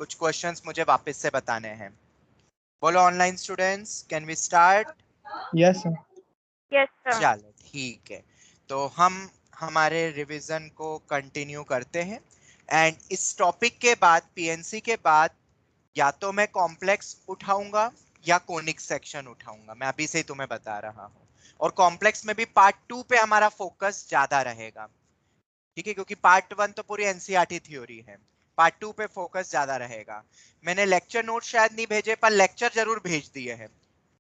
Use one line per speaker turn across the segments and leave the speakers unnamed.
कुछ क्वेश्चंस मुझे वापस से बताने हैं। बोलो online students, can we start?
Yes sir.
Yes sir.
चलो ठीक है, तो हम हमारे रिवीजन को कंटिन्यू करते हैं। एंड इस टॉपिक के बाद, पीएनसी के बाद, या तो मैं कॉम्प्लेक्स उठाऊंगा या कोनिक सेक्शन उठाऊंगा। मैं अभी से ही तुम्हें बता रहा हूं। और कॉम्प्लेक्स में भी पार्ट 2 पे हमारा फोकस ज्यादा रहेगा, ठीक है, क्योंकि पार्ट 1 तो पूरी एनसीईआरटी थ्योरी है, पार्ट 2 पे फोकस ज्यादा रहेगा। मैंने लेक्चर नोट शायद नहीं भेजे, पर लेक्चर जरूर भेज दिए हैं,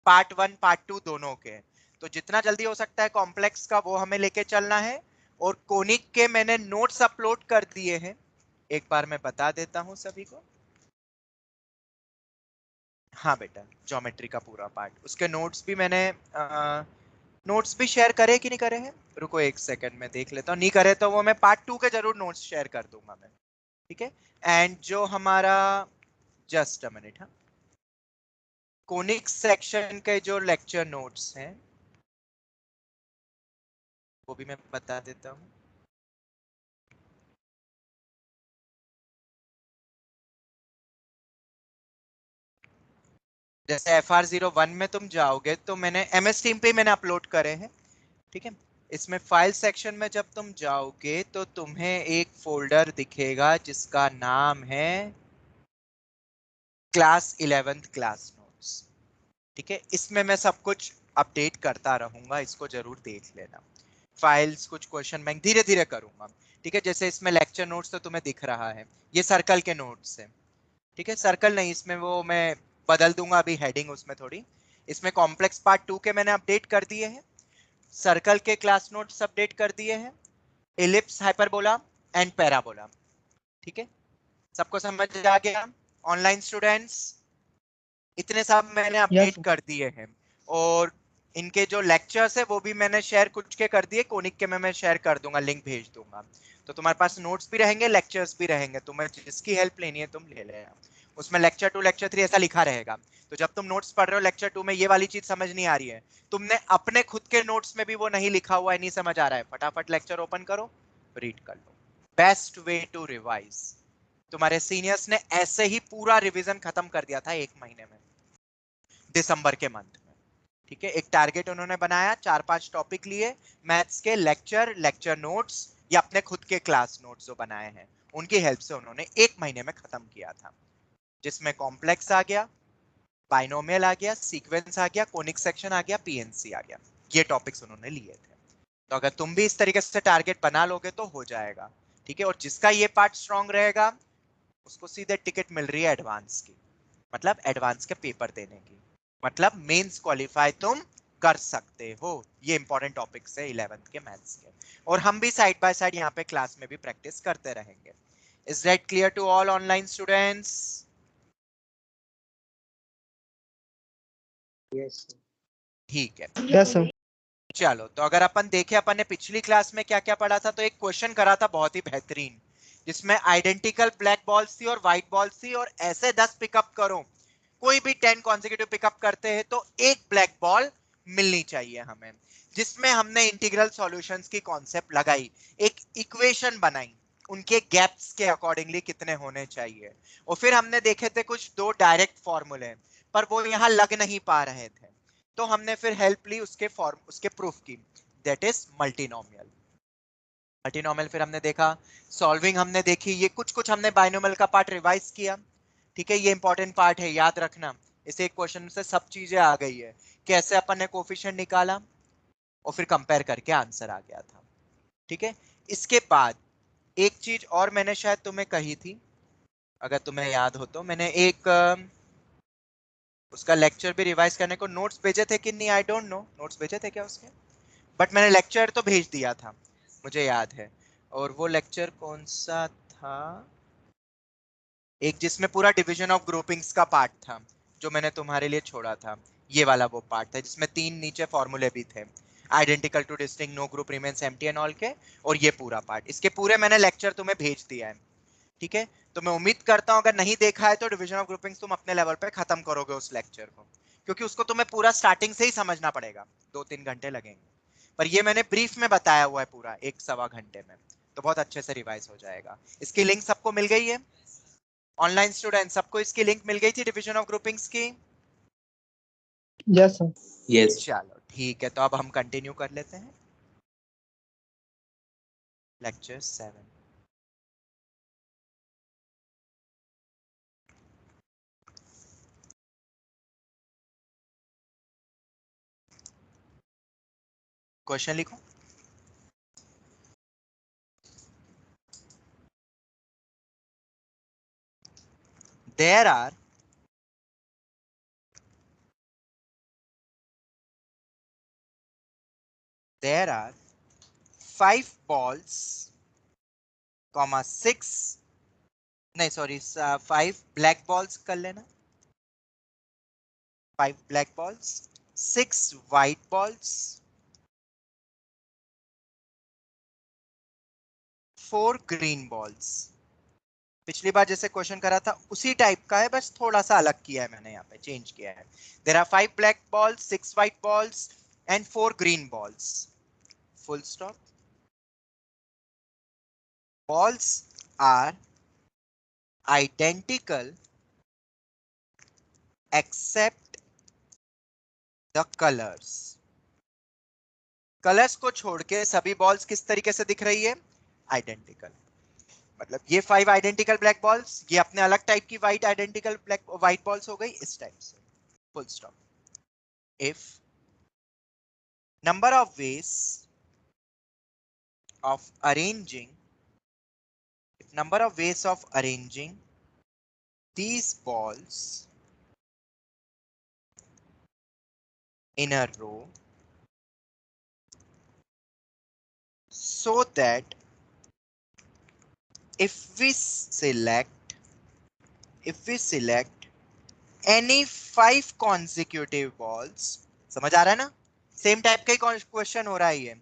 पार्ट 1 पार्ट 2 दोनों के। तो जितना जल्दी हो सकता है कॉम्प्लेक्स का वो हमें लेके चलना है। और कोनिक के मैंने नोट्स अपलोड कर दिए हैं, एक बार मैं बता देता हूं सभी को। हाँ बेटा, ज्योमेट्री का पूरा पार्ट, उसके नोट्स भी मैंने नोट्स भी शेयर करे कि नहीं करे हैं, रुको एक सेकंड में देख लेता हूँ। नहीं करे तो वो मैं पार्ट 2 के जरूर नोट्स शेयर कर दूंगा मैं, ठीक है। एंड जो हमारा, जस्ट अ मिनट, हाँ, कोनिक सेक्शन के जो लेक्चर नोट्स हैं वो भी मैं बता देता हूँ। जैसे FR01 में तुम जाओगे तो मैंने MS टीम पे मैंने अपलोड करे हैं, ठीक है। इसमें फाइल सेक्शन में जब तुम जाओगे तो तुम्हें एक फोल्डर दिखेगा जिसका नाम है क्लास 11th क्लास नोट्स, ठीक है। इसमें मैं सब कुछ अपडेट करता रहूंगा, इसको जरूर देख लेना। फाइल्स, कुछ क्वेश्चन बैंक धीरे धीरे करूंगा, ठीक है। जैसे इसमें लेक्चर नोट्स तो तुम्हें दिख रहा है, ये सर्कल के नोट्स है, ठीक है। सर्कल नहीं, इसमें वो मैं बदल दूंगा अभी हेडिंग उसमें थोड़ी। इसमें कॉम्प्लेक्स पार्ट 2 के मैंने अपडेट कर दिए हैं, सर्कल के क्लास नोट्स अपडेट कर दिए हैं, इलिप्स, हाइपरबोला एंड पैराबोला, ठीक है। सबको समझ आ गया ऑनलाइन स्टूडेंट्स? इतने सब मैंने अपडेट
Yes.
कर दिए हैं। और इनके जो लेक्चर्स है वो भी मैंने शेयर कुछ के कर दिए, कोनिक के में मैं शेयर कर दूंगा, लिंक भेज दूंगा। तो तुम्हारे पास नोट्स भी रहेंगे, लेक्चर्स भी रहेंगे, तुम्हें जिसकी हेल्प लेनी है तुम ले लेना। उसमें लेक्चर 2 लेक्चर 3 ऐसा लिखा रहेगा। तो जब तुम नोट्स पढ़ रहे हो लेक्चर 2 में ये वाली चीज समझ नहीं आ रही है, तुमने अपने खुद के नोट्स में भी वो नहीं लिखा हुआ है, नहीं समझ आ रहा है, फटाफट लेक्चर ओपन करो, रीड कर लो। Best way to revise. तुम्हारे सीनियर्स ने ऐसे ही पूरा रिवीजन खत्म कर दिया था 1 महीने में, दिसंबर के मंथ में, ठीक है। एक टारगेट उन्होंने बनाया, 4-5 टॉपिक लिए, मैथ्स के लेक्चर, लेक्चर नोट्स या अपने खुद के क्लास नोट्स जो बनाए हैं उनकी हेल्प से उन्होंने 1 महीने में खत्म किया था, जिसमें कॉम्प्लेक्स आ गया, बाइनोमियल आ गया, सीक्वेंस आ गया, कोनिक सेक्शन आ गया, पीएनसी आ गया। ये टॉपिक्स उन्होंने लिए थे। तो अगर तुम भी इस तरीके से टारगेट बना लोगे तो हो जाएगा, ठीक है। और जिसका ये पार्ट स्ट्रांग रहेगा उसको सीधे टिकट मिल रही है एडवांस की, मतलब एडवांस के पेपर देने की, मतलब मेंस क्वालिफाई तुम कर सकते हो। ये इंपॉर्टेंट टॉपिक्स है 11th के मैथ्स के, और हम भी साइड बाय साइड यहाँ पे क्लास में भी प्रैक्टिस करते रहेंगे। Is that clear to all online students?
Yes.
ठीक है,
Yes sir.
चलो। तो अगर अपन देखें, अपन ने पिछली क्लास में क्या क्या पढ़ा था, तो एक क्वेश्चन करा था बहुत ही बेहतरीन, जिसमें आइडेंटिकल ब्लैक बॉल्स थी और व्हाइट बॉल्स थी, और ऐसे 10 पिकअप करो, कोई भी 10 कॉन्सेक्यूटिव पिकअप करते हैं तो एक ब्लैक बॉल मिलनी चाहिए हमें। जिसमें हमने इंटीग्रल सॉल्यूशंस की कॉन्सेप्ट लगाई, एक इक्वेशन बनाई, उनके गैप्स के अकॉर्डिंगली कितने होने चाहिए, और फिर हमने देखे थे कुछ 2 डायरेक्ट फॉर्मूले, पर वो यहां लग नहीं पा रहे थे, तो हमने फिर हेल्प ली उसके फॉर्म, उसके प्रूफ की, दैट इज मल्टीनोमियल। मल्टीनोमियल फिर हमने देखा, सॉल्विंग हमने देखी, ये कुछ कुछ हमने बाइनोमियल का पार्ट रिवाइज किया, ठीक है। ये इंपॉर्टेंट पार्ट है, याद रखना, इसे एक क्वेश्चन से सब चीजें आ गई है, कैसे अपन ने कोफिशिएंट निकाला और फिर कंपेयर करके आंसर आ गया था, ठीक है। इसके बाद एक चीज और मैंने शायद तुम्हें कही थी, अगर तुम्हें याद हो तो, मैंने एक उसका लेक्चर भी रिवाइज करने को नोट्स भेजे थे कि नहीं, आई डोंट नो, नोट्स भेजे थे क्या उसके, बट मैंने लेक्चर तो भेज दिया था, मुझे याद है। और वो लेक्चर कौन सा था, एक जिसमें पूरा डिवीजन ऑफ ग्रुपिंग्स का पार्ट था, जो मैंने तुम्हारे लिए छोड़ा था, ये वाला वो पार्ट था जिसमें 3 नीचे फॉर्मूले भी थे, identical to distinct, no group remains empty and all k, और ये पूरा पार्ट, इसके पूरे मैंने लेक्चर तुम्हें भेज दिया है, ठीक है। तो मैं उम्मीद करता हूं अगर नहीं देखा है तो डिवीजन ऑफ ग्रुपिंग्स तुम अपने लेवल पे खत्म करोगे उस लेक्चर को, क्योंकि उसको तुम्हें पूरा स्टार्टिंग से ही समझना पड़ेगा, 2-3 घंटे लगेंगे, पर ये मैंने ब्रीफ में बताया हुआ है पूरा 1-1.25 घंटे में, तो बहुत अच्छे से रिवाइज हो जाएगा। इसकी लिंक सबको मिल गई है ऑनलाइन स्टूडेंट सबको इसकी लिंक मिल गई थी डिवीजन ऑफ ग्रुपिंग्स की?
Yes sir.
यस।
चलो ठीक है, तो अब हम कंटिन्यू कर लेते हैं लेक्चर 7। क्वेश्चन लिखो। There are there are 5 balls, comma 6, नहीं सॉरी 5 black balls कर लेना, 5 black balls, 6 white balls, 4 green balls। पिछली बार जैसे क्वेश्चन करा था उसी टाइप का है, बस थोड़ा सा अलग किया है मैंने, यहाँ पे चेंज किया है। There are 5 black balls, 6 white balls and 4 green balls, full stop. Balls are identical except the colours. Colours को छोड़ के सभी बॉल्स किस तरीके से दिख रही है? आइडेंटिकल। मतलब ये 5 आइडेंटिकल ब्लैक बॉल्स, ये अपने अलग टाइप की white identical black white balls हो गई इस टाइप से, full stop. If number of ways of arranging number of ways of arranging these balls in a row so that if we select any 5 consecutive balls, समझ आ रहा है ना? Same type का ही question हो रहा है ये,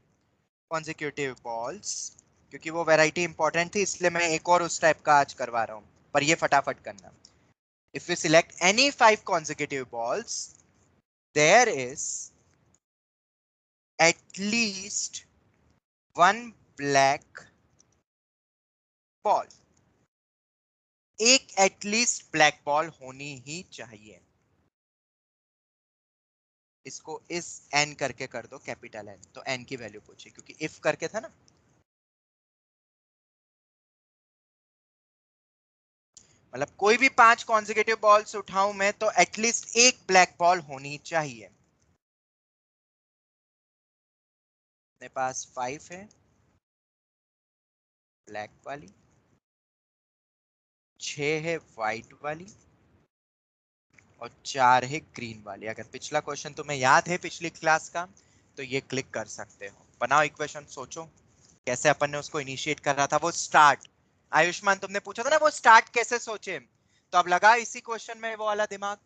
consecutive balls, क्योंकि वो वैरायटी इंपॉर्टेंट थी इसलिए मैं एक और उस टाइप का आज करवा रहा हूं, पर ये फटाफट करना। If we select any 5 consecutive balls, there is at least one black ball। एक एटलीस्ट ब्लैक बॉल होनी ही चाहिए। इसको इस एन करके कर दो कैपिटल एन, तो एन की वैल्यू पूछी, क्योंकि इफ करके था ना। मतलब कोई भी 5 कॉन्जिक्यूटिव बॉल्स उठाऊं मैं तो एटलीस्ट एक ब्लैक बॉल होनी चाहिए। मेरे पास 5 है ब्लैक वाली, 6 है व्हाइट वाली और 4 है ग्रीन वाली। अगर पिछला क्वेश्चन तुम्हें याद है पिछली क्लास का तो ये क्लिक कर सकते हो। बनाओ इक्वेशन, सोचो कैसे अपन ने उसको इनिशिएट कर रहा था। वो स्टार्ट, आयुष्मान तुमने पूछा था ना वो स्टार्ट कैसे सोचे, तो अब लगा इसी क्वेश्चन में वो वाला दिमाग।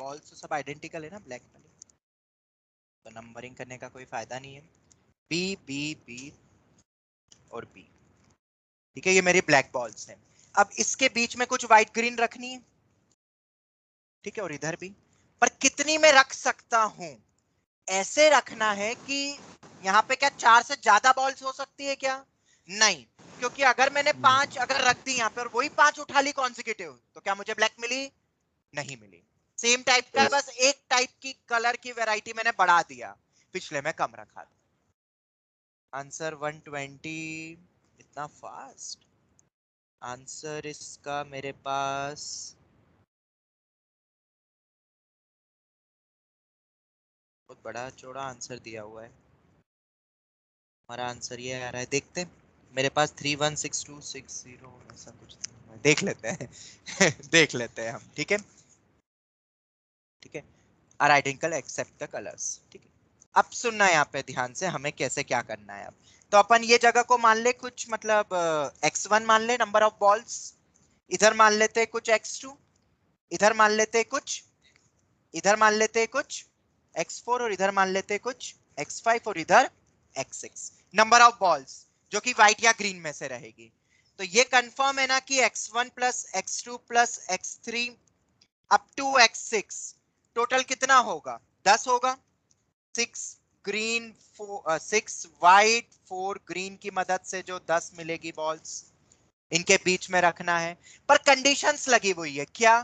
बॉल्स तो सब आइडेंटिकल है ना ब्लैक वाली, तो नंबरिंग करने का कोई फायदा नहीं है। बी बी बी और बी, ठीक है, ये मेरी ब्लैक बॉल्स हैं। अब इसके बीच में कुछ व्हाइट ग्रीन रखनी है, ठीक है, और इधर भी। पर कितनी में रख सकता हूं? ऐसे रखना है कि यहाँ पे क्या 4 से ज्यादा बॉल्स हो सकती है क्या? नहीं, क्योंकि अगर मैंने 5 अगर रख दी यहाँ पे और वही 5 उठा ली कॉन्जिक्यूटिव, तो क्या मुझे ब्लैक मिली? नहीं मिली। सेम टाइप का है, बस एक टाइप की कलर की वैरायटी मैंने बढ़ा दिया, पिछले में कम रखा था। आंसर 120। इतना फास्ट आंसर इसका मेरे पास बहुत बड़ा चौड़ा आंसर दिया हुआ है। हमारा आंसर ये आ रहा है, देखते हैं मेरे पास 316260 ऐसा कुछ देख लेते हैं देख लेते हैं हम, ठीक है ठीक है। Are identical except the colours, ठीक है। अब सुनना है यहाँ पे ध्यान से, हमें कैसे क्या करना है अब। तो अपन ये जगह को मान ले कुछ मतलब x1 मान ले नंबर ऑफ बॉल्स, इधर मान लेते कुछ x2, इधर मान लेते कुछ, इधर मान लेते कुछ x4 और इधर मान लेते कुछ x5 और इधर x6 नंबर ऑफ बॉल्स जो कि व्हाइट या ग्रीन में से रहेगी। तो ये कंफर्म है ना कि x1 plus x2 plus x3 up to x6 total कितना होगा, 10 होगा। 6 ग्रीन 6 व्हाइट 4 ग्रीन की मदद से जो 10 मिलेगी बॉल्स, इनके बीच में रखना है। पर कंडीशंस लगी हुई है क्या,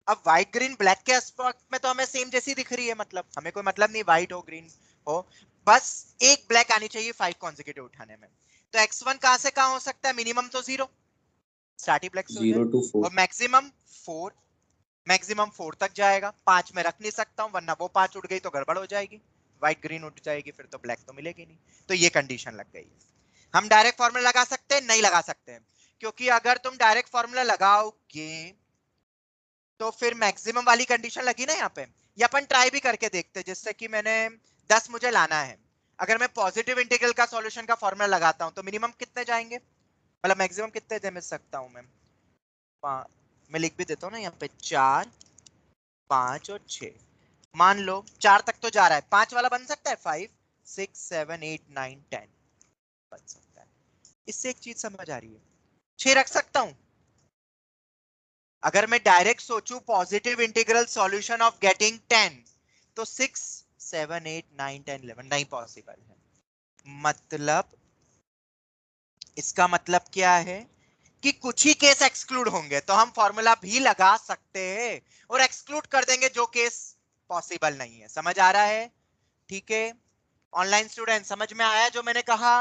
अब व्हाइट ग्रीन ब्लैक के एस्पेक्ट में तो हमें सेम जैसी दिख रही है, मतलब हमें कोई मतलब नहीं व्हाइट हो ग्रीन हो, बस एक ब्लैक आनी चाहिए 5 कॉन्सेक्यूटिव उठाने में। तो x1 कहां से कहां हो सकता है, मिनिमम तो 0 स्टार्टिंग ब्लैक से हो जाए
0 to 4।
और मैक्सिमम 4, मैक्सिमम 4 तक जाएगा, 5 में रख नहीं सकता हूं वरना वो 5 उड़ गई तो गड़बड़ हो जाएगी, व्हाइट ग्रीन उठ जाएगी फिर तो ब्लैक तो मिलेगी नहीं। तो ये कंडीशन लग गई है। हम डायरेक्ट फॉर्मूला लगा सकते हैं, नहीं लगा सकते हैं, क्योंकि अगर तुम डायरेक्ट फॉर्मूला लगाओगे तो फिर मैक्सिमम वाली कंडीशन लगी ना यहाँ पे। ये अपन ट्राई भी करके देखते हैं, जिससे कि मैंने 10 मुझे लाना है, अगर मैं पॉजिटिव इंटीग्रल का सॉल्यूशन का फॉर्मूला लगाता हूं तो मिनिमम कितने जाएंगे, मतलब मैक्सिमम कितने दे मिल सकता हूं मैं, मैं लिख भी देता हूँ ना यहाँ पे 4 5 और 6, मान लो 4 तक तो जा रहा है, 5 वाला बन सकता है 5 6 7 8 9 10 बन सकता है। इससे एक चीज समझ आ रही है, 6 रख सकता हूं। अगर मैं डायरेक्ट सोचूं positive integral solution of getting 10 तो 6 7 8 9 10 11 नहीं पॉसिबल है। मतलब इसका मतलब क्या है कि कुछ ही केस एक्सक्लूड होंगे, तो हम फॉर्मूला भी लगा सकते हैं और एक्सक्लूड कर देंगे जो केस पॉसिबल नहीं है। समझ आ रहा है, ठीक है। ऑनलाइन स्टूडेंट समझ में आया जो मैंने कहा,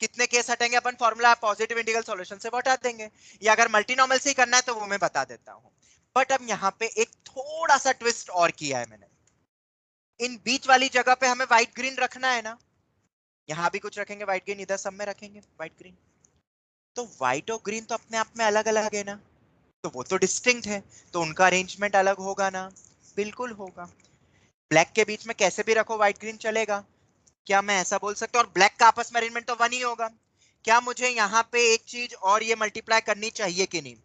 कितने केस हटेंगे अपन फॉर्मूला पॉजिटिव इंटीग्रल सॉल्यूशन से वो हटा देंगे, या अगर मल्टीनॉर्मल से ही करना है तो वो मैं बता देता हूं। बट अब यहां पे एक थोड़ा सा ट्विस्ट और किया है मैंने, इन बीच वाली जगह पे हमें व्हाइट ग्रीन रखना है ना, यहां भी कुछ रखेंगे व्हाइट ग्रीन, इधर सब में रखेंगे व्हाइट ग्रीन, तो व्हाइट और ग्रीन तो अपने आप में अलग अलग है ना, तो वो तो डिस्टिंक्ट है, तो उनका अरेंजमेंट अलग होगा ना, बिल्कुल होगा। ब्लैक के बीच में कैसे भी रखो व्हाइट ग्रीन चलेगा, क्या मैं ऐसा बोल सकता हूँ, और ब्लैक का आपस में अरेंजमेंट तो वन ही होगा। क्या मुझे यहाँ पे एक चीज और ये मल्टीप्लाई करनी चाहिए कि नहीं,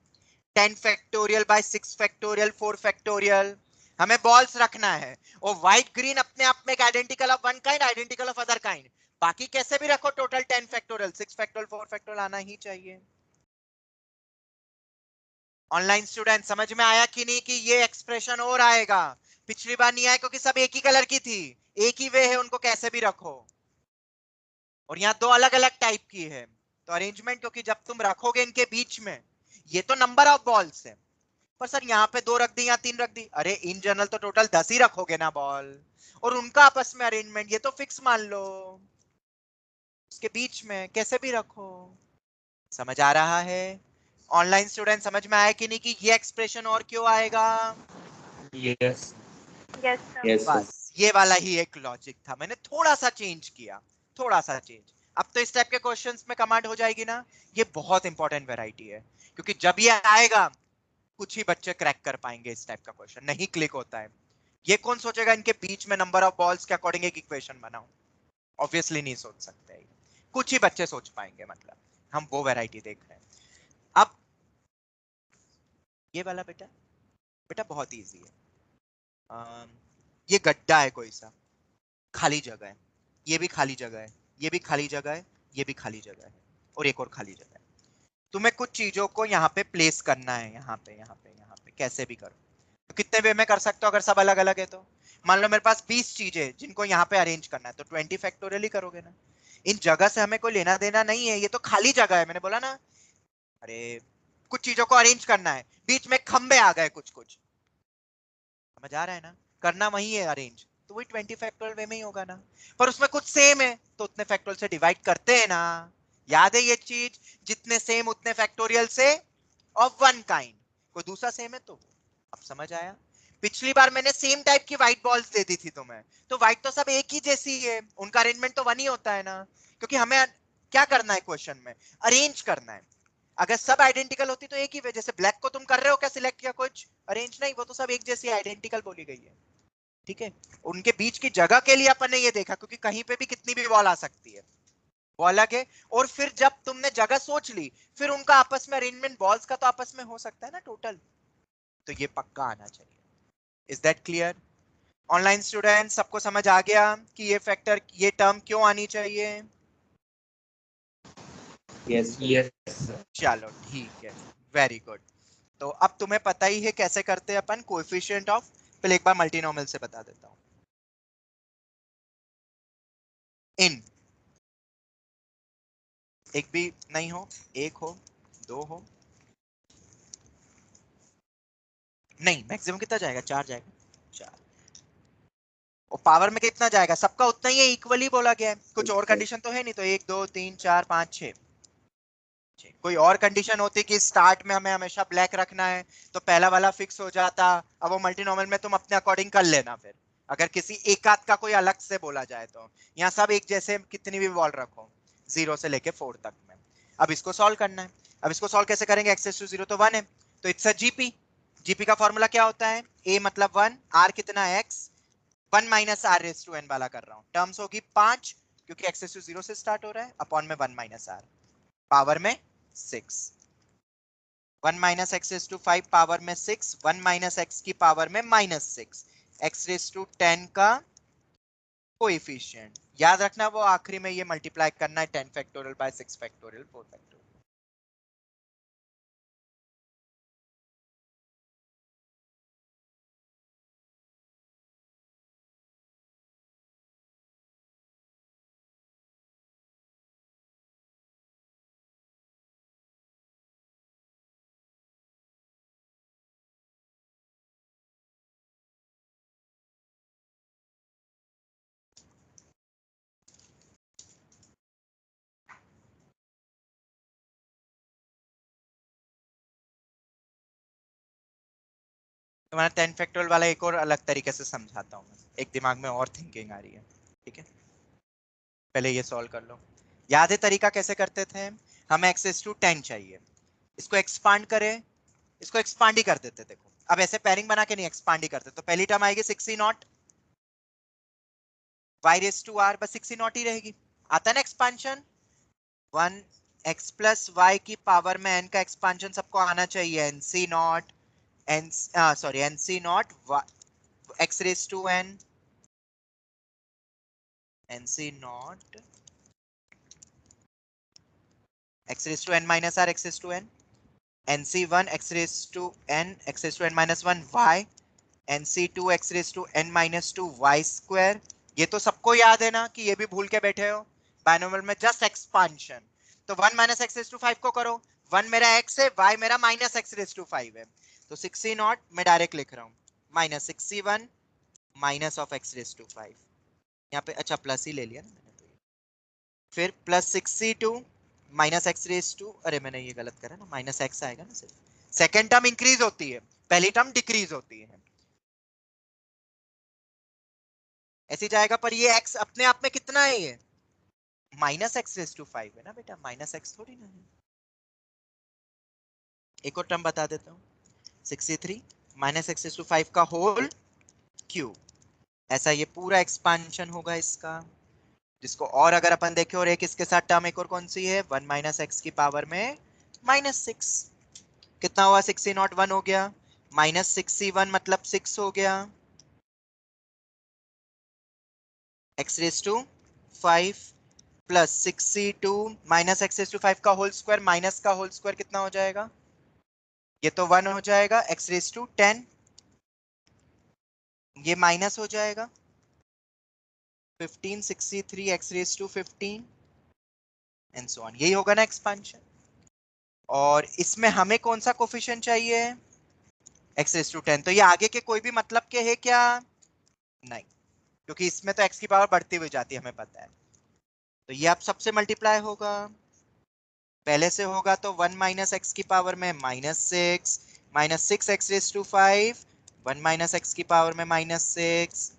10 फैक्टोरियल बाय 6 फैक्टोरियल 4 फैक्टोरियल, हमें बॉल्स रखना है और व्हाइट ग्रीन अपने आप में एक identical of one kind identical of other kind, बाकी कैसे भी रखो टोटल 10 फैक्टोरियल 6 फैक्टोरियल 4 फैक्टोरियल आना ही चाहिए। ऑनलाइन स्टूडेंट समझ में आया कि नहीं कि ये एक्सप्रेशन और आएगा, पिछली बार नहीं आया क्योंकि सब एक ही कलर की थी, एक ही वे है उनको कैसे भी रखो, और यहाँ दो अलग अलग टाइप की है। तो अरेंजमेंट क्योंकि जब तुम रखोगे इनके बीच में, ये तो नंबर ऑफ बॉल्स है, पर सर यहाँ पे 2 रख दी यहाँ 3 रख दी, अरे इन जनरल तो टोटल 10 ही रखोगे ना बॉल, और उनका आपस में अरेंजमेंट ये तो फिक्स मान लो, उसके बीच में कैसे भी रखो। समझ आ रहा है ऑनलाइन स्टूडेंट, समझ में आया कि नहीं कि ये एक्सप्रेशन और क्यों आएगा।
Yes.
Yes sir.
Yes sir.
बस ये वाला ही एक लॉजिक था, मैंने थोड़ा सा चेंज किया, थोड़ा सा चेंज। अब तो इस टाइप के क्वेश्चंस में कमांड हो जाएगी ना, ये बहुत इंपॉर्टेंट वैरायटी है, क्योंकि जब ये आएगा कुछ ही बच्चे क्रैक कर पाएंगे, इस टाइप का क्वेश्चन नहीं क्लिक होता है। ये कौन सोचेगा इनके बीच में नंबर ऑफ बॉल्स के अकॉर्डिंग एक इक्वेशन बनाऊं, ऑब्वियसली नहीं सोच सकते हैं। कुछ ही बच्चे सोच पाएंगे, मतलब हम वो वैरायटी देख रहे हैं। अब ये वाला बेटा, बेटा बहुत इजी है। ये गड्ढा है कोई सा, खाली जगह है, ये भी खाली जगह है, ये भी खाली जगह है, ये भी खाली जगह है, और एक और खाली जगह है। तुम्हें कुछ चीजों को यहाँ पे प्लेस करना है, यहाँ पे यहाँ पे यहाँ पे, कैसे भी करो। तो कितने वे में कर सकते हो अगर सब अलग अलग है तो, मान लो मेरे पास 20 चीजें जिनको यहाँ पे अरेंज करना है, तो 20 फैक्टोरियल ही करोगे ना। इन जगह से हमें कोई लेना देना नहीं है, ये तो खाली जगह है, मैंने बोला ना। अरे कुछ चीजों को अरेंज करना है, बीच में खंबे आ गए कुछ कुछ, समझ आ रहा है ना, करना वही है अरेंज, तो वही 20 फैक्टोरियल वे में ही होगा ना। पर उसमें कुछ सेम है तो उतने फैक्टोरियल से डिवाइड करते हैं ना, याद है ये चीज, जितने सेम उतने फैक्टोरियल से ऑफ वन काइंड, कोई दूसरा सेम है तो। अब समझ आया, पिछली बार मैंने सेम टाइप की व्हाइट बॉल्स दे दी थी तुम्हें, तो व्हाइट तो सब एक ही जैसी है, उनका अरेंजमेंट तो वन ही होता है ना, क्योंकि हमें क्या करना है क्वेश्चन में, अरेंज करना है। अगर सब आइडेंटिकल होती तो एक ही वे, जैसे ब्लैक को तुम कर रहे हो क्या सिलेक्ट किया कुछ अरेंज, नहीं, वो तो सब एक जैसी आइडेंटिकल बोली गई है, ठीक है। उनके बीच की जगह के लिए अपन ने ये देखा, क्योंकि कहीं पे भी कितनी भी वॉल आ सकती है, वो अलग है। और फिर जब तुमने जगह सोच ली, फिर उनका आपस में अरेंजमेंट बॉल्स का तो आपस में हो सकता है ना टोटल, तो ये पक्का आना चाहिए। Is that clear? Online student सबको समझ आ गया कि ये फैक्टर, ये टर्म क्यों आनी चाहिए?
Yes. Yes.
चलो ठीक है, वेरी गुड। तो अब तुम्हें पता ही है कैसे करते हैं अपन कोएफिशिएंट ऑफ, पहले एक बार मल्टीनोमियल से बता देता हूं। इन एक भी नहीं हो, एक हो, दो हो, नहीं मैक्सिमम कितना जाएगा, चार जाएगा, चार। और पावर में कितना जाएगा, सबका उतना ही है, इक्वली बोला गया है, कुछ और कंडीशन तो है नहीं, तो एक दो तीन चार पांच छह। कोई और कंडीशन होती कि स्टार्ट में हमें हमेशा ब्लैक रखना है, तो पहला वाला फिक्स हो जाता। अब वो मल्टीनोमियल में तुम अपने अकॉर्डिंग कर लेना, फिर अगर किसी एक आध का कोई अलग से बोला जाए तो यहाँ सब एक जैसे, कितनी भी वॉल रखो, 0 से लेके 4 तक में। अब इसको सॉल्व करना है। अब इसको सॉल्व कैसे करेंगे, एक्स टू 0 तो 1 है, तो इट्स अ जीपी। जीपी का फॉर्मूला क्या होता है, ए मतलब 1, आर कितना है x, 1 minus r raise to n वाला कर रहा हूँ, टर्म्स होगी 5, क्योंकि एक्स टू 0 से स्टार्ट हो रहा है, अपॉन में 1 माइनस आर, पावर में 6, 1 minus x raise to 5 power में 6, 1 माइनस एक्स की पावर में -6, एक्स रेस टू 10 का कोएफिशिएंट। याद रखना वो आखिरी में ये मल्टीप्लाई करना है 10 फैक्टोरियल बाय 6 फैक्टोरियल 4 फैक्टोरियल। तुम्हारा 10 फैक्टोरियल वाला एक और अलग तरीके से समझाता हूँ मैं, एक दिमाग में और थिंकिंग आ रही है, ठीक है। पहले ये सॉल्व कर लो। याद है तरीका कैसे करते थे, हमें एक्सेस टू 10 चाहिए, इसको एक्सपांड करें, इसको एक्सपांड ही कर देते। देखो अब ऐसे पेयरिंग बना के नहीं, एक्सपांड ही करते, तो पहली टर्म आएगी 6 naught y raise to r, बस 6 नॉट ही रहेगी। आता है ना एक्सपांशन, 1 x प्लस वाई की पावर में n का एक्सपांशन सबको आना चाहिए, n C naught n, sorry n C naught x raise to n, n C naught x raise to n minus r x raise to n, nc1 x raised to n x raised to n minus 1 y, nc2 x raised to n minus 2 y square। ये तो सबको याद है ना, कि ये भी भूल के बैठे हो, बाइनोमियल में जस्ट एक्सपांशन। तो 1 माइनस एक्स रेज टू 5 को करो, 1 मेरा x है, y मेरा माइनस एक्स रेज टू 5 है, तो 60 नॉट मैं डायरेक्ट लिख रहा हूँ, minus 61 minus of x raise to 5, यहाँ पे अच्छा प्लस ही ले लिया ना मैंने, तो फिर plus 62 minus x raise to, अरे मैंने ये गलत करा ना, माइनस एक्स आएगा ना सिर्फ, सेकेंड टर्म इंक्रीज होती है, पहली टर्म डिक्रीज होती है, ऐसे जाएगा। पर ये एक्स अपने आप में कितना है, ये माइनस एक्स रेज टू 5 है ना बेटा, माइनस एक्स थोड़ी ना है। एक और टर्म बता देता हूँ, 63 माइनस एक्स रेज टू 5 का होल क्यूब, ऐसा ये पूरा एक्सपांशन होगा इसका, जिसको और अगर अपन देखें, और एक इसके साथ टर्म एक और कौन सी है, 1 माइनस एक्स की पावर में -6, कितना हुआ, 60 नॉट 1 हो गया, माइनस 61 मतलब 6 हो गया, x raise to 5 plus 62 minus x raise to 5 का होल स्क्वायर, माइनस का होल स्क्वायर कितना हो जाएगा, ये तो 1 हो जाएगा, एक्स रेज टू 10, ये माइनस हो जाएगा 15, 63 x raise to 15 and so on, यही होगा ना एक्सपांशन। और इसमें हमें कौन सा कोफिशिएंट चाहिए, एक्स रेज टू 10, तो ये आगे के कोई भी मतलब के है क्या, नहीं, क्योंकि इसमें तो एक्स की पावर बढ़ती हुई जाती है हमें पता है, तो ये अब सबसे मल्टीप्लाई होगा, पहले से होगा तो 1 माइनस एक्स की पावर में -6 minus 6 x raise to 5, 1 minus x की पावर में -6,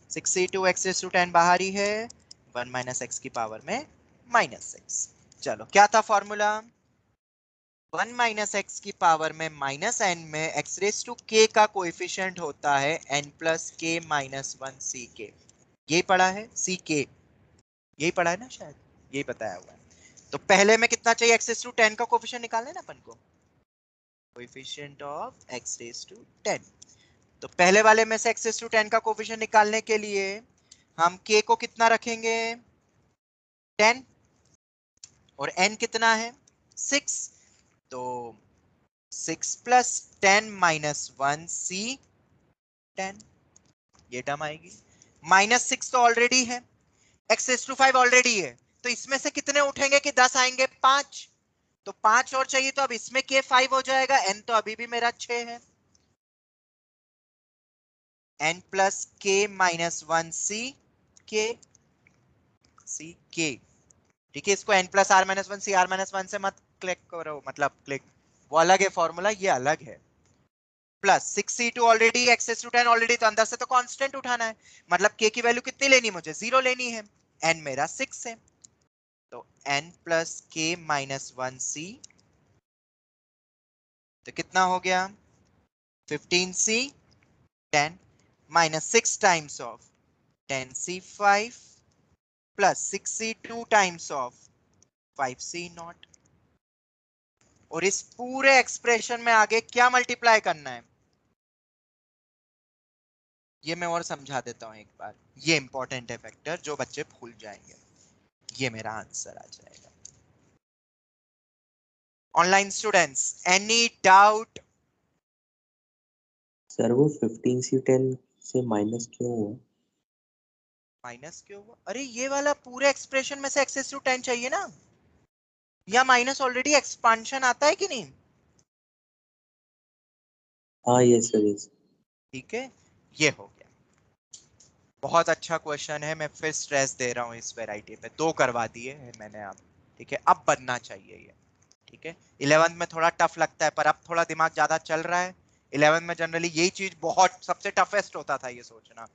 62 एक्स रेज टू 10 बाहर ही है, 1 माइनस एक्स की पावर में -6, चलो क्या था फॉर्मूला, 1 माइनस एक्स की पावर में माइनस एन में एक्स रेस टू के का कोएफिशिएंट होता है N plus k minus 1 C के। यही पढ़ा है, सी के यही पढ़ा है ना शायद, यही बताया हुआ है। तो पहले में कितना चाहिए, एक्स रेस टू 10 का कोएफिशिएंट निकालना है ना अपन को, coefficient of x raise to 10। तो पहले वाले में से एक्स रेस टू 10 का कोएफिशिएंट निकालने के लिए हम के को कितना रखेंगे 10, और n कितना है 6, तो 6 प्लस 10 माइनस 1 सी 10, ये टर्म आएगी। माइनस 6 तो ऑलरेडी है, एक्स रेस टू 5 ऑलरेडी है, तो इसमें से कितने उठेंगे कि 10 आएंगे 5, तो 5 और चाहिए, तो अब इसमें के 5 हो जाएगा, n तो अभी भी मेरा 6 है, n plus k minus 1 C k, C k. ठीक है, इसको n plus r minus 1 C r minus 1 से मत क्लिक करो, मतलब क्लिक, वो अलग है फॉर्मूला, ये अलग है। Plus 6c2 already, excess to 10 already, तो अंदर से तो कांस्टेंट उठाना है, मतलब k की वैल्यू कितनी लेनी, मुझे 0 लेनी है, n मेरा 6 है, तो n प्लस के माइनस 1 सी, तो कितना हो गया 15c 10 minus 6 times of 10c5 plus 6c2 times of 5c not, और इस पूरे एक्सप्रेशन में आगे क्या मल्टीप्लाई करना है, ये मैं और समझा देता हूं एक बार, ये इंपॉर्टेंट है फैक्टर जो बच्चे भूल जाएंगे, ये मेरा आंसर आ जाएगा। Online students any doubt?
Sir वो 15C10 से माइनस क्यों हुआ?
माइनस क्यों हुआ, अरे ये वाला पूरे एक्सप्रेशन में से एक्सेस टू 10 चाहिए ना, या माइनस ऑलरेडी एक्सपांशन आता है कि नहीं?
हाँ यस सर यस।
ठीक है, ये हो गया, बहुत अच्छा क्वेश्चन है, मैं फिर स्ट्रेस दे रहा हूँ इस वैरायटी पे, 2 करवा दिए हैं मैंने अब, ठीक है, अब बनना चाहिए ये, ठीक है। 11th में थोड़ा टफ लगता है, पर अब थोड़ा दिमाग ज्यादा चल रहा है। 11th में जनरली यही चीज बहुत सबसे टफेस्ट होता था, ये सोचना,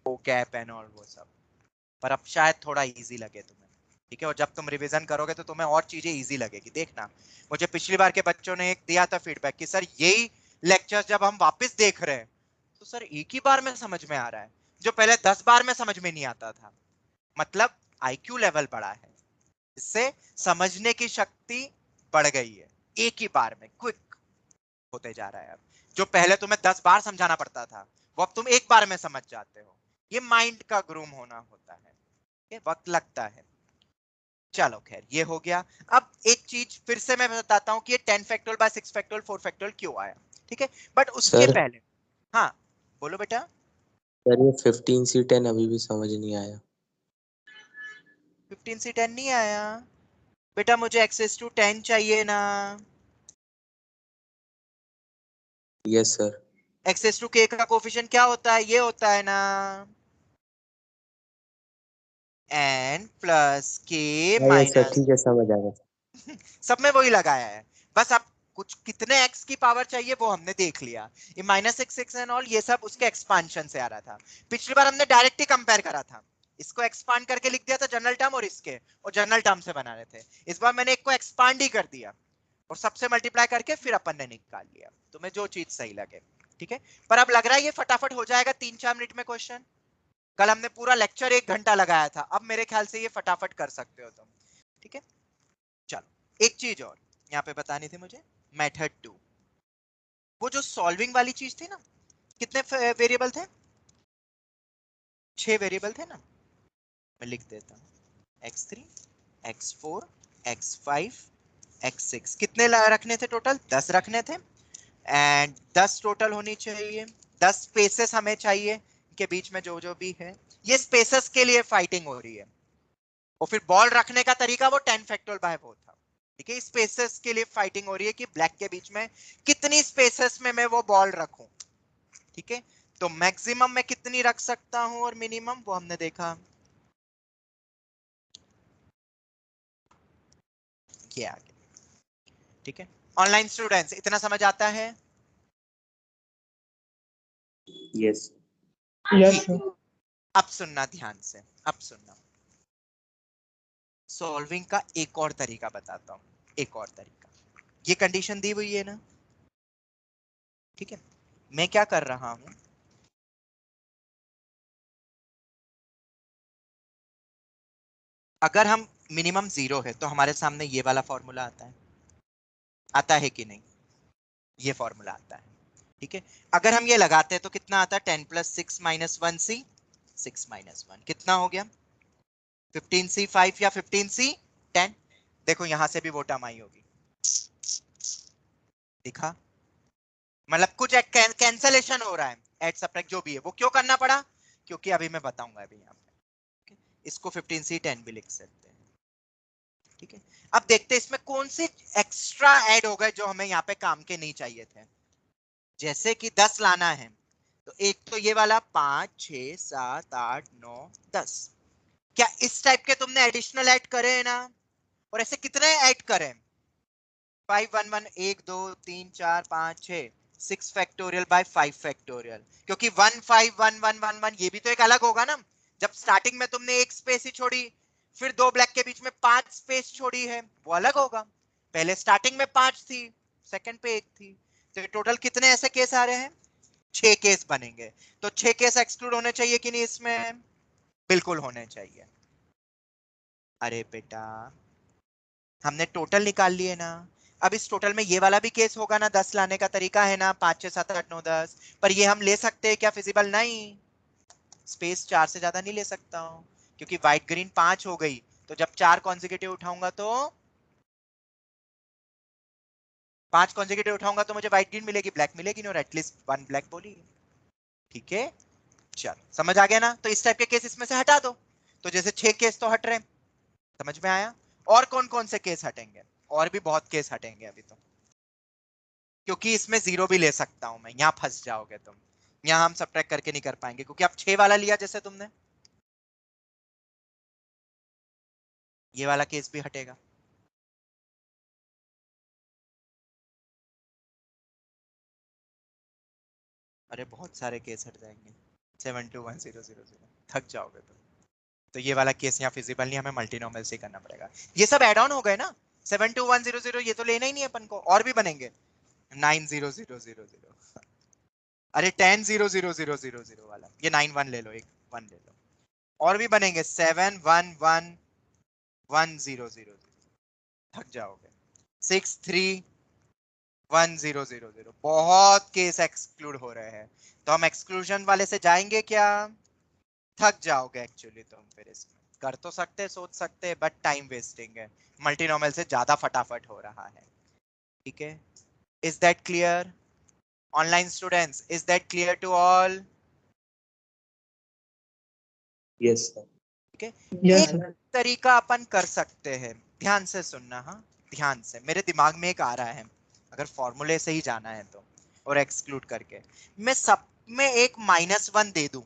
वो कैप एंड और वो सब, पर अब शायद थोड़ा इजी लगे तुम्हें, ठीक है, और जब तुम रिवीजन करोगे तो तुम्हें और चीजें इजी लगेगी, देखना। मुझे पिछली बार के बच्चों ने एक दिया था फीडबैक कि सर यही लेक्चर जब हम वापस देख रहे हैं तो सर एक ही बार में समझ में आ रहा है, जो पहले 10 बार में समझ में नहीं आता था, मतलब आईक्यू लेवल बढ़ा है, इससे समझने की शक्ति बढ़ गई है, एक ही बार में क्विक होते जा रहा है। अब जो पहले तुम्हें 10 बार समझाना पड़ता था वो अब तुम एक बार में समझ जाते हो, ये माइंड का ग्रूम होना होता है, ये वक्त लगता है। चलो खैर ये हो गया। अब एक चीज फिर से मैं बताता हूं कि ये 10 फैक्टोरियल बाय 6 फैक्टोरियल 4 फैक्टोरियल क्यों आया, ठीक है, बट उसके
सर
पहले, हाँ बोलो बेटा।
सर ये 15C10 अभी भी समझ नहीं आया।
15 से 10 नहीं आया बेटा, मुझे एक्सेस टू 10 चाहिए ना,
यस सर।
एक्सेस टू के का कोफिशिएंट क्या होता है, ये होता है ना n प्लस के
हाँ यस सर
माइनस,
ठीक है समझ आ गया।
सब में वही लगाया है, बस अब कुछ कितने x की पावर चाहिए वो हमने देख लिया, ये माइनस एक्स एंड ऑल ये सब उसके एक्सपांशन से आ रहा था। पिछली बार हमने डायरेक्ट ही कंपेयर करा था, इसको एक्सपांड करके लिख दिया था जनरल टर्म और इसके, और जनरल टर्म से बना रहे थे। इस बार मैंने एक को एक्सपांड ही कर दिया और सबसे मल्टीप्लाई करके फिर अपन ने निकाल लिया, तुम्हें जो चीज सही लगे, ठीक है। पर अब लग रहा है ये फटाफट हो जाएगा 3-4 मिनट में क्वेश्चन, कल हमने पूरा लेक्चर 1 घंटा लगाया था, अब मेरे ख्याल से ये फटाफट कर सकते हो तुम, ठीक है। चलो एक चीज और यहाँ पे बतानी थी मुझे, मेथड 2, वो जो सॉल्विंग वाली चीज थी ना, कितने वेरिएबल थे, 6 वेरिएबल थे ना, मैं लिख देता हूँ x3 x4 x5 x6, कितने रखने थे टोटल, 10 रखने थे, एंड 10 टोटल होनी चाहिए, 10 स्पेसेस हमें चाहिए के बीच में जो जो भी है, ये स्पेसेस के लिए फाइटिंग हो रही है, और फिर बॉल रखने का तरीका वो 10 फैक्टोरियल बाय वो था, ठीक है। स्पेसेस के लिए फाइटिंग हो रही है कि ब्लैक के बीच में कितनी स्पेसेस में मैं वो बॉल रखूं, ठीक है। तो मैक्सिमम में कितनी रख सकता हूं और मिनिमम वो हमने देखा, ये आगे, ठीक है। ऑनलाइन स्टूडेंट्स इतना समझ आता है?
यस।
यस
ठीक,
सर।
अब सुनना ध्यान से, अब सुनना, सॉल्विंग का एक और तरीका बताता हूं, एक और तरीका। ये कंडीशन दी हुई है ना, ठीक है। मैं क्या कर रहा हूं, अगर हम मिनिमम 0 है तो हमारे सामने ये वाला फॉर्मूला आता है, आता है कि नहीं, ये फॉर्मूला आता है, ठीक है। अगर हम ये लगाते हैं तो कितना आता है, 10 प्लस 6 माइनस 1c, 6 माइनस 1 कितना हो गया, 15c 5 या 15c 10। देखो यहां से भी वो टर्म आई होगी, दिखा, मतलब कुछ कैंसलेशन हो रहा है, एड सब्ट्रैक्ट जो भी है वो क्यों करना पड़ा, क्योंकि अभी मैं बताऊंगा अभी यहाँ पे। इसको 15c 10 भी लिख सकते हैं, ठीक है। अब देखते हैं इसमें कौन से एक्स्ट्रा ऐड हो गए जो हमें यहाँ पे काम के नहीं चाहिए थे। जैसे कि 10 लाना है, तो एक तो ये वाला 5 6 7 8 9 10, क्या इस टाइप के तुमने एडिशनल ऐड करे हैं ना, और ऐसे कितने ऐड करें, 5 1 1 1 2 3 4 5 6, 6 फैक्टोरियल बाय 5 फैक्टोरियल, क्योंकि 1 5 1 1 1 1 ये भी तो एक अलग होगा ना। जब स्टार्टिंग में तुमने एक स्पेस ही छोड़ी, फिर दो ब्लैक के बीच में 5 स्पेस छोड़ी है, वो अलग होगा। पहले स्टार्टिंग में 5 थी, सेकंड पे 1 थी, तो टोटल कितने ऐसे केस आ रहे हैं, 6 केस बनेंगे। तो 6 केस एक्सक्लूड होने चाहिए कि नहीं इसमें, बिल्कुल होने चाहिए। अरे बेटा, हमने टोटल निकाल लिए ना, अब इस टोटल में ये वाला भी केस होगा ना, 10 लाने का तरीका है ना, 5 6 7 8 9 10, पर ये हम ले सकते हैं क्या, फिजिबल नहीं, स्पेस 4 से ज्यादा नहीं ले सकता हूं, क्योंकि व्हाइट ग्रीन 5 हो गई, तो जब 4 कॉन्जिक्यूटिव उठाऊंगा तो 5 कॉन्जिक्यूटिव उठाऊंगा तो मुझे व्हाइट ग्रीन मिलेगी, ब्लैक मिलेगी नहीं, और एटलीस्ट 1 ब्लैक बोली, ठीक है। चलो समझ आ गया ना, तो इस टाइप के केस इसमें से हटा दो, तो जैसे 6 केस तो हट रहे हैं, समझ में आया। और कौन कौन से केस हटेंगे, और भी बहुत केस हटेंगे अभी तो, क्योंकि इसमें 0 भी ले सकता हूं मैं, यहां फंस जाओगे तुम, यहां हम सब्ट्रैक्ट करके नहीं कर पाएंगे, क्योंकि अब 6 वाला लिया जैसे तुमने, ये वाला केस भी हटेगा। अरे बहुत सारे केस हट जाएंगे, 721 0 0 0, थक जाओगे तुम। तो ये वाला केस यहाँ फिजिबल नहीं, हमें मल्टीनोमियल से करना पड़ेगा। ये सब एड ऑन हो गए ना, 721 0 0, ये तो लेना ही नहीं है अपन को, और भी बनेंगे, 9 0 0 0 0, अरे 10 0 0 0 0 0 वाला, ये 9 1 ले लो, एक 1 ले लो, और भी बनेंगे 7 1 1 1 0 0 0, थक जाओगे, 6 3 1 0 0 0, बहुत केस एक्सक्लूड हो रहे हैं, तो हम एक्सक्लूजन वाले से जाएंगे क्या, थक जाओगे एक्चुअली तुम, फिर इसमें कर तो सकते सोच सकते, बट टाइम वेस्टिंग है, मल्टीनोमियल से ज्यादा फटाफट हो रहा है, ठीक है। Is that clear, online students, is that clear to all,
yes sir.
ठीक है। एक तरीका अपन कर सकते हैं, ध्यान से सुनना, हाँ ध्यान से, मेरे दिमाग में एक आ रहा है, अगर फॉर्मूले से ही जाना है तो, और एक्सक्लूड करके मैं सब में एक -1 दे दूं,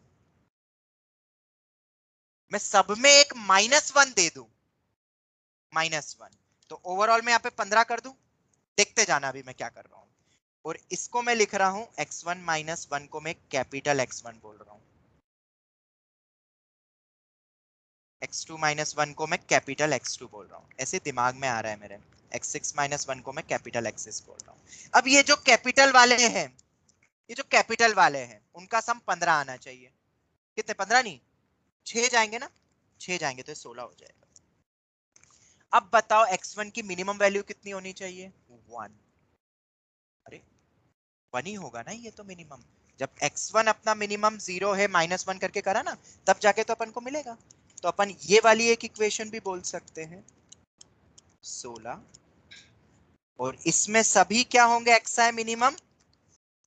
मैं सब में एक -1 दे दूं, -1, तो ओवरऑल में यहाँ पे 15 कर दूं, देखते जाना अभी मैं क्या कर रहा हूं, और इसको मैं लिख रहा हूं x1 -1 को मैं कैपिटल X1 बोल रहा हूं, x2 -1 को मैं कैपिटल X2 बोल रहा हूं, ऐसे दिमाग में आ रहा है मेरे, x6 -1 को मैं कैपिटल X6 बोल रहा हूं। अब ये जो कैपिटल वाले हैं, ये जो कैपिटल वाले हैं उनका सम 15 आना चाहिए, कितने, 15 नहीं, 6 जाएंगे ना, 6 जाएंगे तो 16 हो जाएगा। अब बताओ x1 की मिनिमम वैल्यू कितनी होनी चाहिए, 1, अरे 1 ही होगा ना ये तो मिनिमम, जब x1 अपना मिनिमम 0 है, -1 करके करा ना, तब जाके तो अपन को मिलेगा, तो अपन ये वाली एक इक्वेशन भी बोल सकते हैं 16, और इसमें सभी क्या होंगे, xi मिनिमम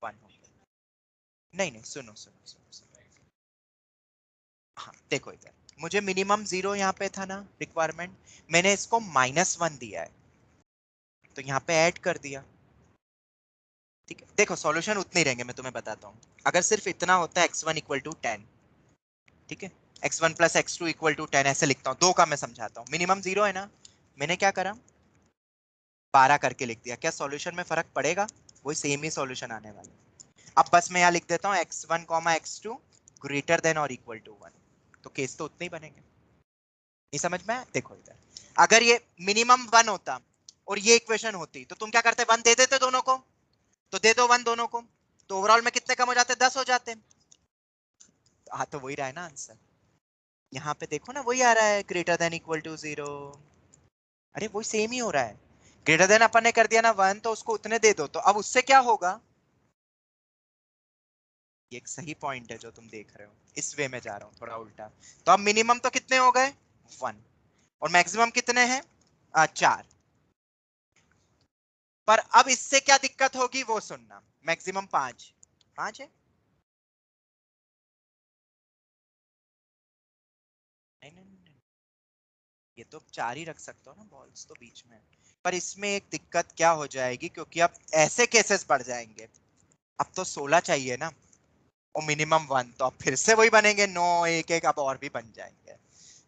1 होंगे। नहीं नहीं, सुनो सुनो सुनो सुनो, हाँ देखो इधर, मुझे मिनिमम 0 यहाँ पे था ना रिक्वायरमेंट, मैंने इसको -1 दिया है, तो यहाँ पे ऐड कर दिया, ठीक है। देखो सॉल्यूशन उतने ही रहेंगे, मैं तुम्हें बताता हूँ, अगर सिर्फ इतना होता है x1 = 10, ठीक है, x1 + x2 = 10, ऐसे लिखता हूँ, दो का मैं समझाता हूँ, मिनिमम 0 है ना, मैंने क्या करा, 12 करके लिख दिया, क्या सॉल्यूशन में फर्क पड़ेगा, वही सेम ही सॉल्यूशन आने वाला है। अब बस मैं यहाँ लिख देता हूँ x1, x2 > 1, तो केस तो उतने ही बनेंगे, नहीं समझ में आया? देखो इधर, अगर ये मिनिमम 1 होता और ये इक्वेशन होती तो तुम क्या करते, 1 दे देते दोनों को, तो दे दो 1 दोनों को, तो ओवरऑल में कितने कम हो जाते, 10 हो जाते। हाँ तो वही रहा है ना आंसर, यहाँ पे देखो ना वही आ रहा है, ग्रेटर देन इक्वल टू 0। अरे वही सेम ही हो रहा है, ग्रेटर देन अपन ने कर दिया ना 1, तो उसको उतने दे दो, तो अब उससे क्या होगा, ये एक सही पॉइंट है जो तुम देख रहे हो, इस वे में जा रहा हूँ थोड़ा उल्टा। तो अब मिनिमम तो कितने हो गए, 1, और मैक्सिमम कितने हैं, 4। पर अब इससे क्या दिक्कत होगी वो सुनना, मैक्सिमम 5, 5 है, नहीं नहीं नहीं, ये तो 4 ही रख सकते हो ना बॉल्स तो बीच में। पर इसमें एक दिक्कत क्या हो जाएगी, क्योंकि अब ऐसे केसेस बढ़ जाएंगे, अब तो 16 चाहिए ना, और मिनिमम 1, तो अब फिर से वही बनेंगे 9, एक एक अब और भी बन जाएंगे,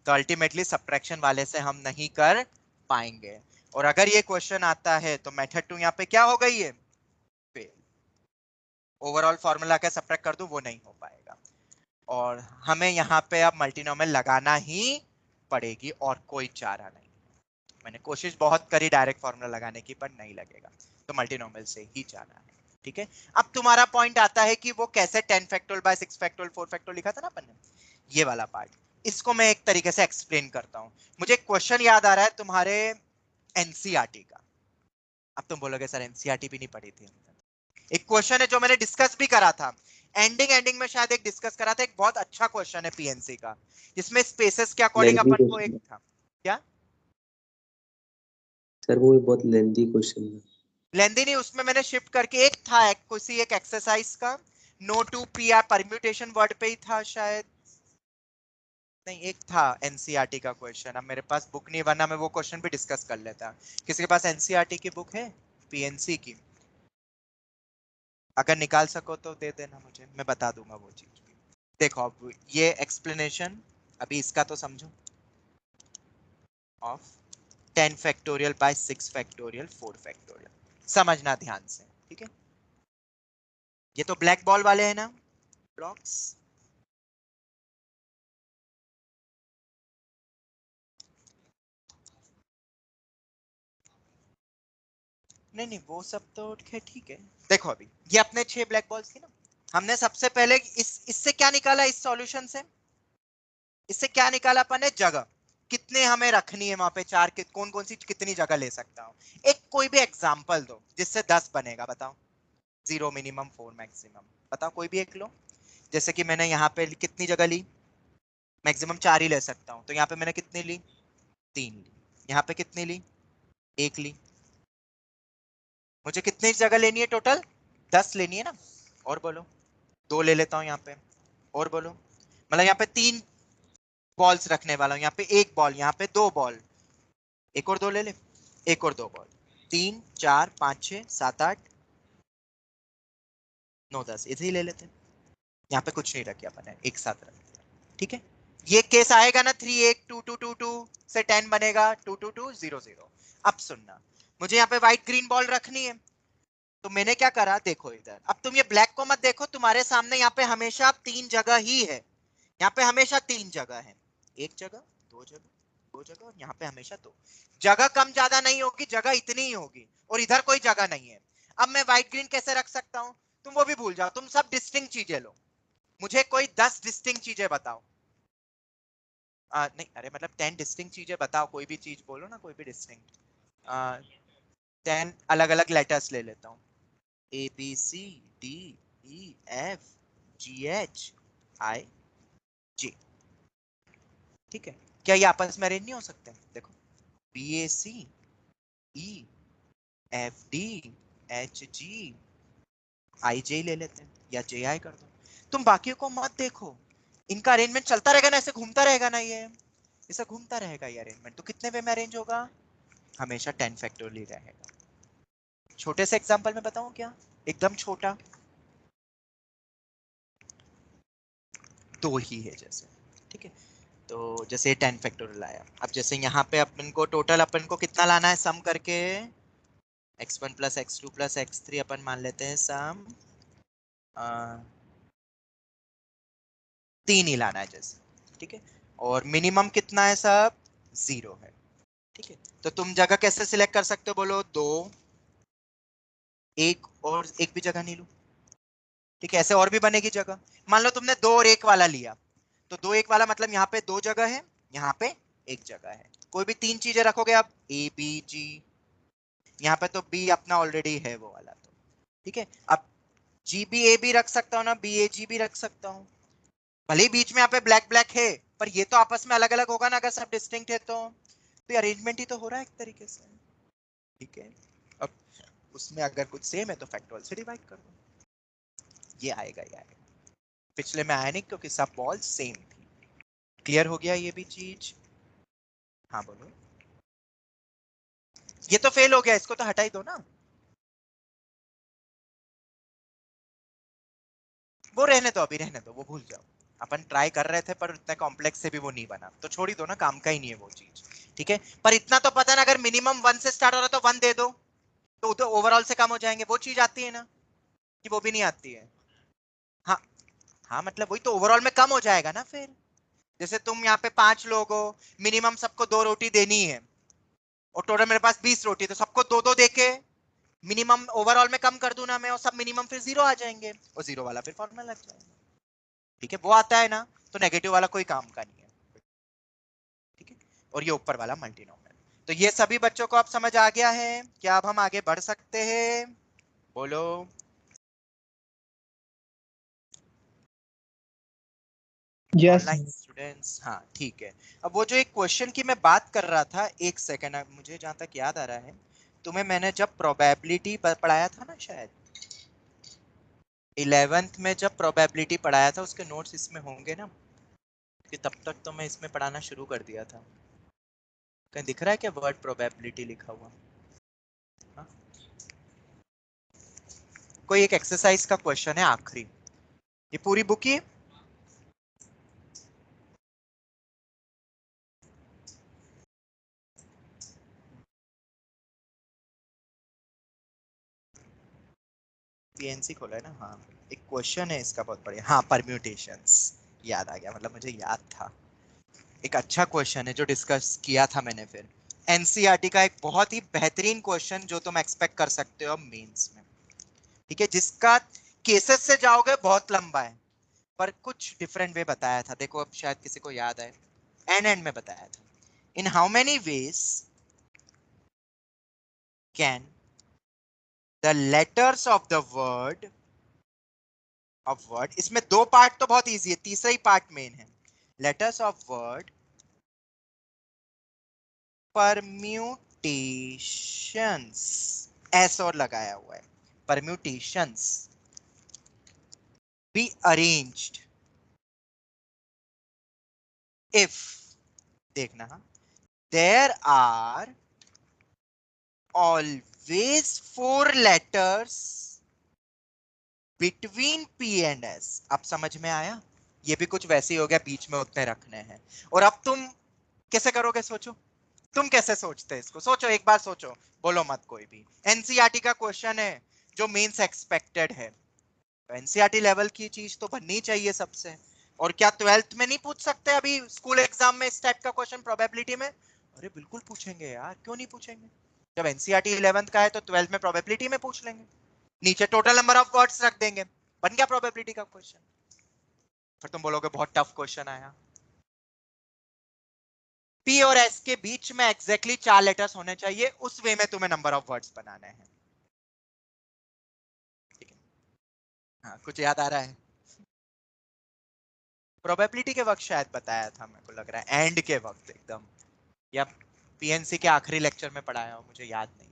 तो अल्टीमेटली सब्ट्रैक्शन वाले से हम नहीं कर पाएंगे। और अगर ये क्वेश्चन आता है तो मेथड 2 यहाँ पे क्या हो गई है, फेल। ओवरऑल फॉर्मूला क्या सब्ट्रैक्ट कर दूं, वो नहीं हो पाएगा, और हमें यहाँ पे अब मल्टीनोमियल लगाना ही पड़ेगी, और कोई चारा नहीं। मैंने कोशिश बहुत करी डायरेक्ट फॉर्मूला लगाने की, पर नहीं लगेगा, तो मल्टीनोमियल से ही जाना है। ठीक है, अब तुम्हारा पॉइंट आता है कि वो कैसे 10 फैक्टोरियल बाय 6 फैक्टोरियल 4 फैक्टोरियल लिखा था ना अपन ने, ये वाला पार्ट, इसको मैं एक तरीके से एक्सप्लेन करता हूं। मुझे क्वेश्चन याद आ रहा है तुम्हारे एनसीईआरटी का, अब तुम बोलोगे सर एनसीईआरटी भी नहीं पढ़ी थी। एक क्वेश्चन है जो मैंने डिस्कस भी करा था, एंडिंग एंडिंग में शायद एक डिस्कस करा था, एक बहुत अच्छा क्वेश्चन है पीएनसी का, जिसमें स्पेसेस के अकॉर्डिंग
लेंथी
अपन को एक
क्वेश्चन
था, क्या
सर, वो भी बहुत लेंथी क्वेश्चन है।
लेंदी नहीं, उसमें मैंने शिफ्ट करके एक था, किसी एक एक्सरसाइज का, no two P R permutation word पे ही था शायद, नहीं एक था एनसीईआरटी का क्वेश्चन, अब मेरे पास बुक नहीं, वरना मैं वो क्वेश्चन भी डिस्कस कर लेता। किसी के पास एनसीईआरटी की बुक है पीएनसी की, अगर निकाल सको तो दे देना मुझे, मैं बता दूंगा वो चीज भी। देखो अब ये एक्सप्लेनेशन, अभी इसका तो समझो, of 10 factorial by 6 factorial 4 factorial, समझना ध्यान से, ठीक है। ये तो ब्लैक बॉल वाले हैं ना ब्लॉक्स, नहीं नहीं वो सब तो ठीक है। देखो अभी ये अपने 6 ब्लैक बॉल्स थी ना, हमने सबसे पहले इससे क्या निकाला, इस सॉल्यूशन से, इससे क्या निकाला अपन ने, जगह कितने हमें रखनी है वहां पे, चार कौन कौन सी कितनी जगह ले सकता हूँ। एक कोई भी एग्जांपल दो जिससे 10 बनेगा, बताओ, 0 मिनिमम 4 मैक्सिमम, बताओ कोई भी एक लो। जैसे कि मैंने यहाँ पे कितनी जगह ली, मैक्सिमम 4 ही ले सकता हूँ, तो यहाँ पे मैंने कितनी ली, 3 ली। यहाँ पे कितनी ली, 1 ली। मुझे कितनी जगह लेनी है टोटल, 10 लेनी है ना, और बोलो, 2 ले लेता हूँ यहाँ पे, और बोलो, मतलब यहाँ पे 3 बॉल्स रखने वाला हूँ, यहाँ पे 1 बॉल, यहाँ पे 2 बॉल, एक और 2 ले ले, एक और 2 बॉल, 3 4 5 6 7 8 9 10, इसे ही ले लेते हैं। यहाँ पे कुछ नहीं रखे अपन ने, एक साथ रख दिया, ठीक है। ये केस आएगा ना, 3 1 2 2 2 2 से 10 बनेगा, 2 2 2 0 0। अब सुनना, मुझे यहाँ पे व्हाइट ग्रीन बॉल रखनी है, तो मैंने क्या करा, देखो इधर, अब तुम ये ब्लैक को मत देखो, तुम्हारे सामने यहाँ पे हमेशा 3 जगह ही है, यहाँ पे हमेशा 3 जगह है, एक जगह, दो जगह, दो जगह, और यहाँ पे हमेशा 2 जगह, कम ज्यादा नहीं होगी, जगह इतनी ही होगी, और इधर कोई जगह नहीं है। अब मैं व्हाइट ग्रीन कैसे रख सकता हूँ, तुम वो भी भूल जाओ, तुम सब डिस्टिंक्ट चीजें लो, मुझे कोई 10 डिस्टिंक्ट चीजें बताओ। नहीं अरे मतलब 10 डिस्टिंक्ट चीजें बताओ, कोई भी चीज बोलो ना, कोई भी डिस्टिंक्ट, 10 अलग अलग लेटर्स ले लेता हूँ, A B C D E F G H I J, ठीक है। क्या ये आपस में अरेंज नहीं हो सकते, देखो, B A C E F D H G I J ले लेते हैं, या जे आई कर दो, तुम बाकी को मत देखो, इनका अरेंजमेंट चलता रहेगा ना, ऐसे घूमता रहेगा ना, ये ऐसा घूमता रहेगा ये अरेंजमेंट, तो कितने वे में अरेंज होगा, हमेशा 10 फैक्टोरियल रहेगा। छोटे से एग्जांपल में बताऊं क्या, एकदम छोटा, 2 ही है जैसे, ठीक है। तो जैसे 10 फैक्टोरियल आया, अब जैसे यहाँ पे अपन को टोटल, अपन को कितना लाना है सम करके, x1 plus x2 plus x3 अपन मान लेते हैं सम 3 ही लाना है जैसे, ठीक है। और मिनिमम कितना है सब, 0 है। ठीक है, तो तुम जगह कैसे सिलेक्ट कर सकते हो, बोलो 2, 1 और एक भी जगह नहीं लूं। ठीक है, ऐसे और भी बनेगी जगह। मान लो तुमने 2 और 1 वाला लिया, तो 2 1 वाला मतलब यहाँ पे 2 जगह है, यहाँ पे 1 जगह है। कोई भी 3 चीजें रखोगे आप, ए बी जी, यहाँ पे तो बी अपना ऑलरेडी है वो वाला, तो ठीक है। अब जी बी ए भी रख सकता हूँ ना, बी ए जी भी रख सकता हूँ। भले ही बीच में यहाँ पे ब्लैक ब्लैक है, पर ये तो आपस में अलग अलग होगा ना, अगर सब डिस्टिंक्ट है तो अरेंजमेंट ही तो हो रहा है एक तरीके से। ठीक है, अब उसमें अगर कुछ सेम है तो फैक्टोरियल से डिवाइड कर दो, ये आएगा ये आएगा। पिछले में आया नहीं क्योंकि सब बॉल सेम थी। क्लियर हो गया ये भी चीज? हाँ बोलो। ये तो फेल हो गया, इसको तो हटा ही दो ना। वो रहने दो, अभी रहने दो, वो भूल जाओ। अपन ट्राई कर रहे थे पर इतना कॉम्प्लेक्स से भी वो नहीं बना, तो छोड़ ही दो ना, काम का ही नहीं है वो चीज। ठीक है, पर इतना तो पता ना, अगर मिनिमम 1 से स्टार्ट हो रहा है तो 1 दे दो, तो उधर ओवरऑल से कम हो जाएंगे। वो चीज आती है ना, कि वो भी नहीं आती है? हाँ, हाँ मतलब वही तो, ओवरऑल में कम हो जाएगा ना फिर। जैसे तुम यहाँ पे 5 लोग हो, मिनिमम सबको 2 रोटी देनी है, और टोटल मेरे पास 20 रोटी, तो सबको 2 2 देके मिनिमम ओवरऑल में कम कर दूं ना मैं, और सब मिनिमम फिर 0 आ जाएंगे, और 0 वाला फिर फॉर्मूला लग जाएगा। ठीक है, वो आता है ना, तो नेगेटिव वाला कोई काम का नहीं है। ठीक है, और ये ऊपर वाला मल्टीनोमियल। तो ये सभी बच्चों को अब समझ आ गया है? क्या अब हम आगे बढ़ सकते हैं? बोलो।
यस।
ऑनलाइन स्टूडेंट्स, हाँ ठीक है। अब वो जो एक क्वेश्चन की मैं बात कर रहा था, एक सेकंड, मुझे जहां तक याद आ रहा है, तुम्हें मैंने जब प्रोबेबिलिटी पढ़ाया था ना, शायद 11th में जब प्रोबेबिलिटी पढ़ाया था, उसके नोट्स इसमें होंगे ना, कि तब तक तो मैं इसमें पढ़ाना शुरू कर दिया था। कहीं दिख रहा है क्या वर्ड प्रोबेबिलिटी लिखा हुआ? हाँ? कोई एक एक्सरसाइज का क्वेश्चन है आखिरी, ये पूरी बुक ही पीएनसी खोला है ना, हाँ। एक क्वेश्चन है इसका बहुत बढ़िया, हाँ परम्यूटेशंस, याद आ गया, मतलब मुझे याद था। एक अच्छा क्वेश्चन है जो डिस्कस किया था मैंने फिर, एनसीईआरटी का एक बहुत ही बेहतरीन क्वेश्चन जो तुम एक्सपेक्ट कर सकते हो मेंस में। ठीक है, जिसका केसेस से जाओगे बहुत लंबा है, पर कुछ डिफरेंट वे बताया था, देखो अब शायद किसी को याद आए। एंड में बताया था, in how many ways can the letters of the word of word, इसमें 2 पार्ट तो बहुत इजी है, तीसरा ही पार्ट मेन है। Letters of word permutations, S और लगाया हुआ है, परम्यूटेशंस बी अरेंज्ड इफ, देखना हाँ, there are always 4 letters between P and S. अब समझ में आया? ये भी कुछ वैसे ही हो गया, बीच में उतने रखने हैं। और अब तुम कैसे करोगे, सोचो। तुम कैसे सोचते हैं इसको, सोचो एक बार सोचो, बोलो मत कोई भी। एनसीईआरटी का क्वेश्चन है जो मेंस एक्सपेक्टेड है, तो एनसीईआरटी लेवल की चीज तो बननी चाहिए सबसे। और क्या 12th में नहीं पूछ सकते अभी स्कूल एग्जाम में इस टाइप का क्वेश्चन प्रोबेबिलिटी में? अरे बिल्कुल पूछेंगे यार, क्यों नहीं पूछेंगे। जब एनसीईआरटी 11th का है तो 12th में प्रोबेबिलिटी में पूछ लेंगे, नीचे टोटल नंबर ऑफ वर्ड्स रख देंगे, बन गया प्रोबेबिलिटी का क्वेश्चन। फिर तुम बोलोगे बहुत टफ क्वेश्चन आया। पी और एस के बीच में एग्जैक्टली 4 लेटर्स होने चाहिए, उस वे में तुम्हें नंबर ऑफ वर्ड्स बनाने हैं। ठीक है, हाँ कुछ याद आ रहा है? प्रोबेबिलिटी के वक्त शायद बताया था, मेरे को लग रहा है एंड के वक्त एकदम, या पीएनसी के आखिरी लेक्चर में पढ़ाया हो, मुझे याद नहीं।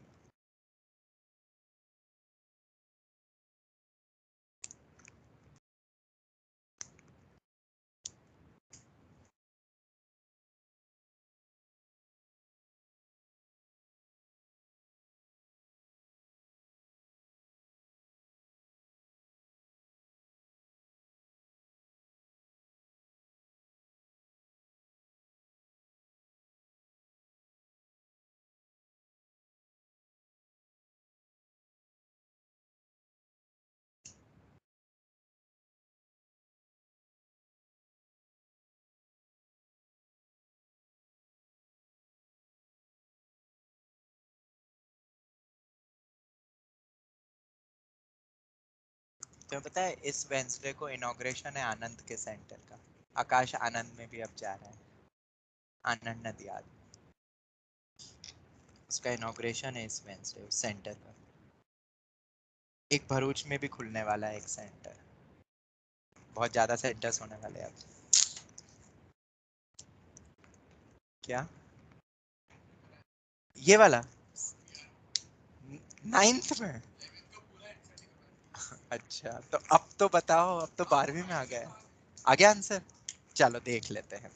तुम्हें पता है इस वेंसडे को इनॉग्रेशन है आनंद के सेंटर का। आकाश आनंद में भी अब जा रहा है, आनंद नदियाद, उसका इनॉग्रेशन है इस वेंसडे उस सेंटर का। एक भरूच में भी खुलने वाला है एक सेंटर, बहुत ज्यादा सेंटर्स होने वाले हैं अब। क्या ये वाला 9th में? अच्छा तो अब तो बताओ, अब तो 12वीं में आ गया, आ गया आंसर। चलो देख लेते हैं।